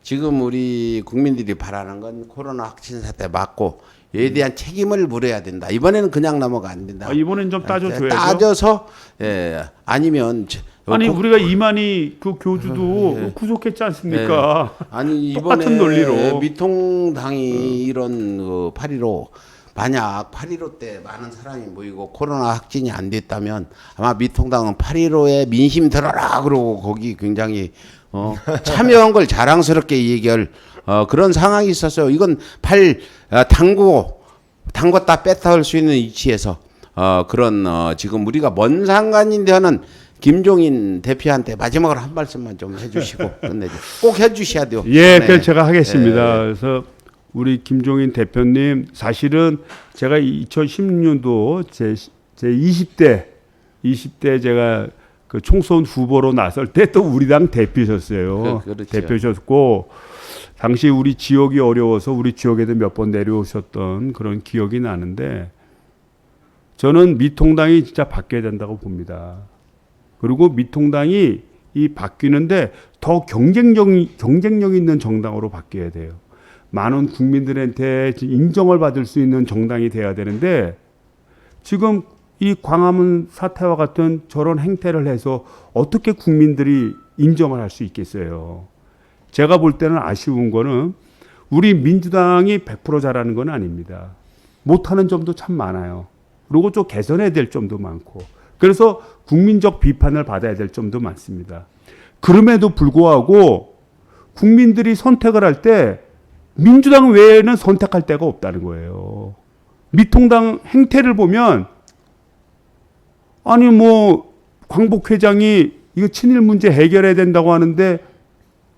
지금 우리 국민들이 바라는 건 코로나 확진 사태 맞고 이에 대한 책임을 물어야 된다. 이번에는 그냥 넘어가 안 된다. 이번엔 좀 따져줘야죠. 따져서 아니면 아니 우리가 이만희 그 교주도 구속했지 않습니까? 아니 똑같은 이번에 논리로. 미통당이 이런 8.15 만약 8.15 때 많은 사람이 모이고 코로나 확진이 안 됐다면 아마 미통당은 8.15에 민심 들어라 그러고 거기 굉장히 참여한 걸 자랑스럽게 얘기할 그런 상황이 있었어요. 이건 담궜다 뺐다 할 수 있는 위치에서 그런 지금 우리가 뭔 상관인데 하는 김종인 대표한테 마지막으로 한 말씀만 좀 해주시고 끝내죠. 꼭 해주셔야 돼요. 예, 네. 그 제가 하겠습니다. 그래서 우리 김종인 대표님 사실은 제가 2016년도 제 20대 제가 그 총선 후보로 나설 때 또 우리 당 대표셨어요. 그렇죠. 대표셨고 당시 우리 지역이 어려워서 우리 지역에도 몇 번 내려오셨던 그런 기억이 나는데 저는 미통당이 진짜 바뀌어야 된다고 봅니다. 그리고 미통당이 이 바뀌는데 더 경쟁력 있는 정당으로 바뀌어야 돼요. 많은 국민들한테 인정을 받을 수 있는 정당이 돼야 되는데 지금 이 광화문 사태와 같은 저런 행태를 해서 어떻게 국민들이 인정을 할 수 있겠어요. 제가 볼 때는 아쉬운 거는 우리 민주당이 100% 잘하는 건 아닙니다. 못하는 점도 참 많아요. 그리고 좀 개선해야 될 점도 많고 그래서 국민적 비판을 받아야 될 점도 많습니다. 그럼에도 불구하고 국민들이 선택을 할 때 민주당 외에는 선택할 데가 없다는 거예요. 미통당 행태를 보면 아니 뭐 광복 회장이 이거 친일 문제 해결해야 된다고 하는데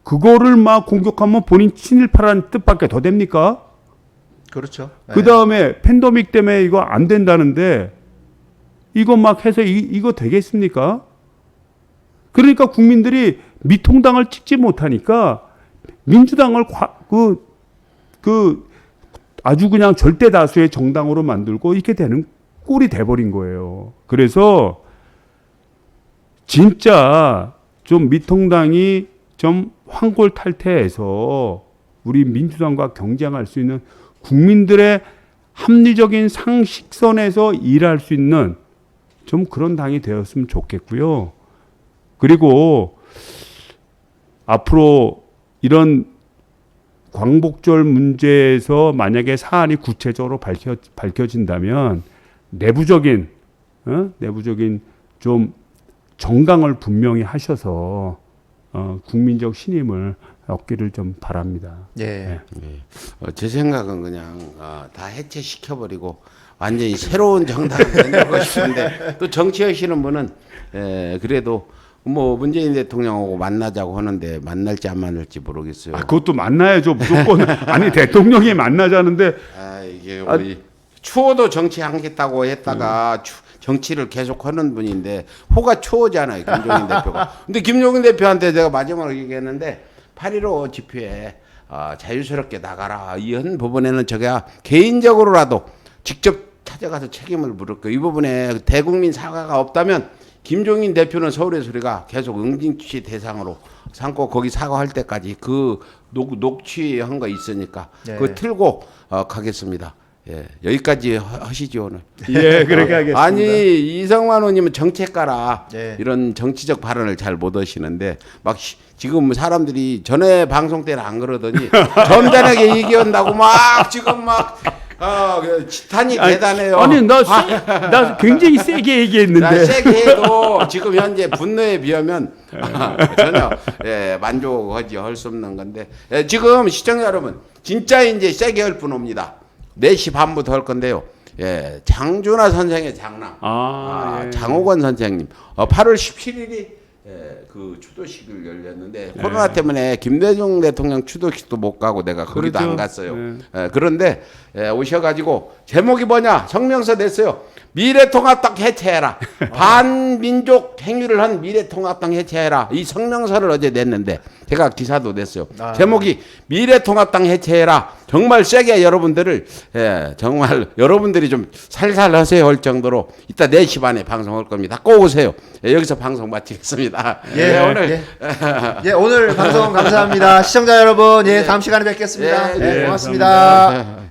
그거를 막 공격하면 본인 친일파라는 뜻밖에 더 됩니까? 그렇죠. 그 다음에 팬데믹 때문에 이거 안 된다는데 이거 막 해서 이거 되겠습니까? 그러니까 국민들이 미통당을 찍지 못하니까 민주당을 아주 그냥 절대 다수의 정당으로 만들고 이렇게 되는 꼴이 돼버린 거예요. 그래서 진짜 좀 미통당이 좀 환골탈태해서 우리 민주당과 경쟁할 수 있는 국민들의 합리적인 상식선에서 일할 수 있는 좀 그런 당이 되었으면 좋겠고요. 그리고 앞으로 이런 광복절 문제에서 만약에 사안이 구체적으로 밝혀진다면 내부적인 좀 정강을 분명히 하셔서 국민적 신임을 얻기를 좀 바랍니다. 예. 제 생각은 그냥 다 해체시켜버리고 완전히 새로운 정당을 만들고 싶은데 또 정치하시는 분은 그래도 뭐 문재인 대통령하고 만나자고 하는데 만날지 안 만날지 모르겠어요. 그것도 만나야죠. 무조건. 아니 대통령이 만나자는데 이게 우리 추워도 정치하겠다고 했다가 정치를 계속하는 분인데 호가 추워잖아요. 김종인 대표가. 근데 김종인 대표한테 제가 마지막으로 얘기했는데 8.15 집회에 자유스럽게 나가라. 이런 부분에는 제가 개인적으로라도 직접 찾아가서 책임을 물을 거예요. 이 부분에 대국민 사과가 없다면 김종인 대표는 서울의 소리가 계속 응징치 대상으로 삼고 거기 사과할 때까지 그 녹취한 거 있으니까 그거 틀고 가겠습니다. 예, 여기까지 하시죠 오늘. 예, 그렇게 하겠습니다. 아니 이성만 의원님은 정책가라 예. 이런 정치적 발언을 잘 못 하시는데 막 지금 사람들이 전에 방송 때는 안 그러더니 점잖게 얘기한다고 막 지금 막 지탄이 대단해요. 아니 나 굉장히 세게 얘기했는데. 세게 해도 지금 현재 분노에 비하면 전혀 만족하지 할 수 없는 건데 지금 시청자 여러분 진짜 이제 세게 할 분 옵니다. 4시 반부터 할 건데요. 장준하 선생의 장남 예. 장호건 선생님 8월 17일이 그 추도식을 열렸는데 코로나 때문에 김대중 대통령 추도식도 못 가고 내가 거기도 그렇죠. 안 갔어요. 그런데 오셔가지고 제목이 뭐냐 성명서 냈어요. 미래통합당 해체해라. 반민족 행위를 한 미래통합당 해체해라. 이 성명서를 어제 냈는데 제가 기사도 냈어요. 제목이 미래통합당 해체해라. 정말 세게 여러분들을 정말 여러분들이 좀 살살 하세요 할 정도로 이따 4시 반에 방송할 겁니다. 꼭 오세요. 여기서 방송 마치겠습니다. 오늘 방송 감사합니다. 시청자 여러분, 다음 시간에 뵙겠습니다. 고맙습니다. 감사합니다.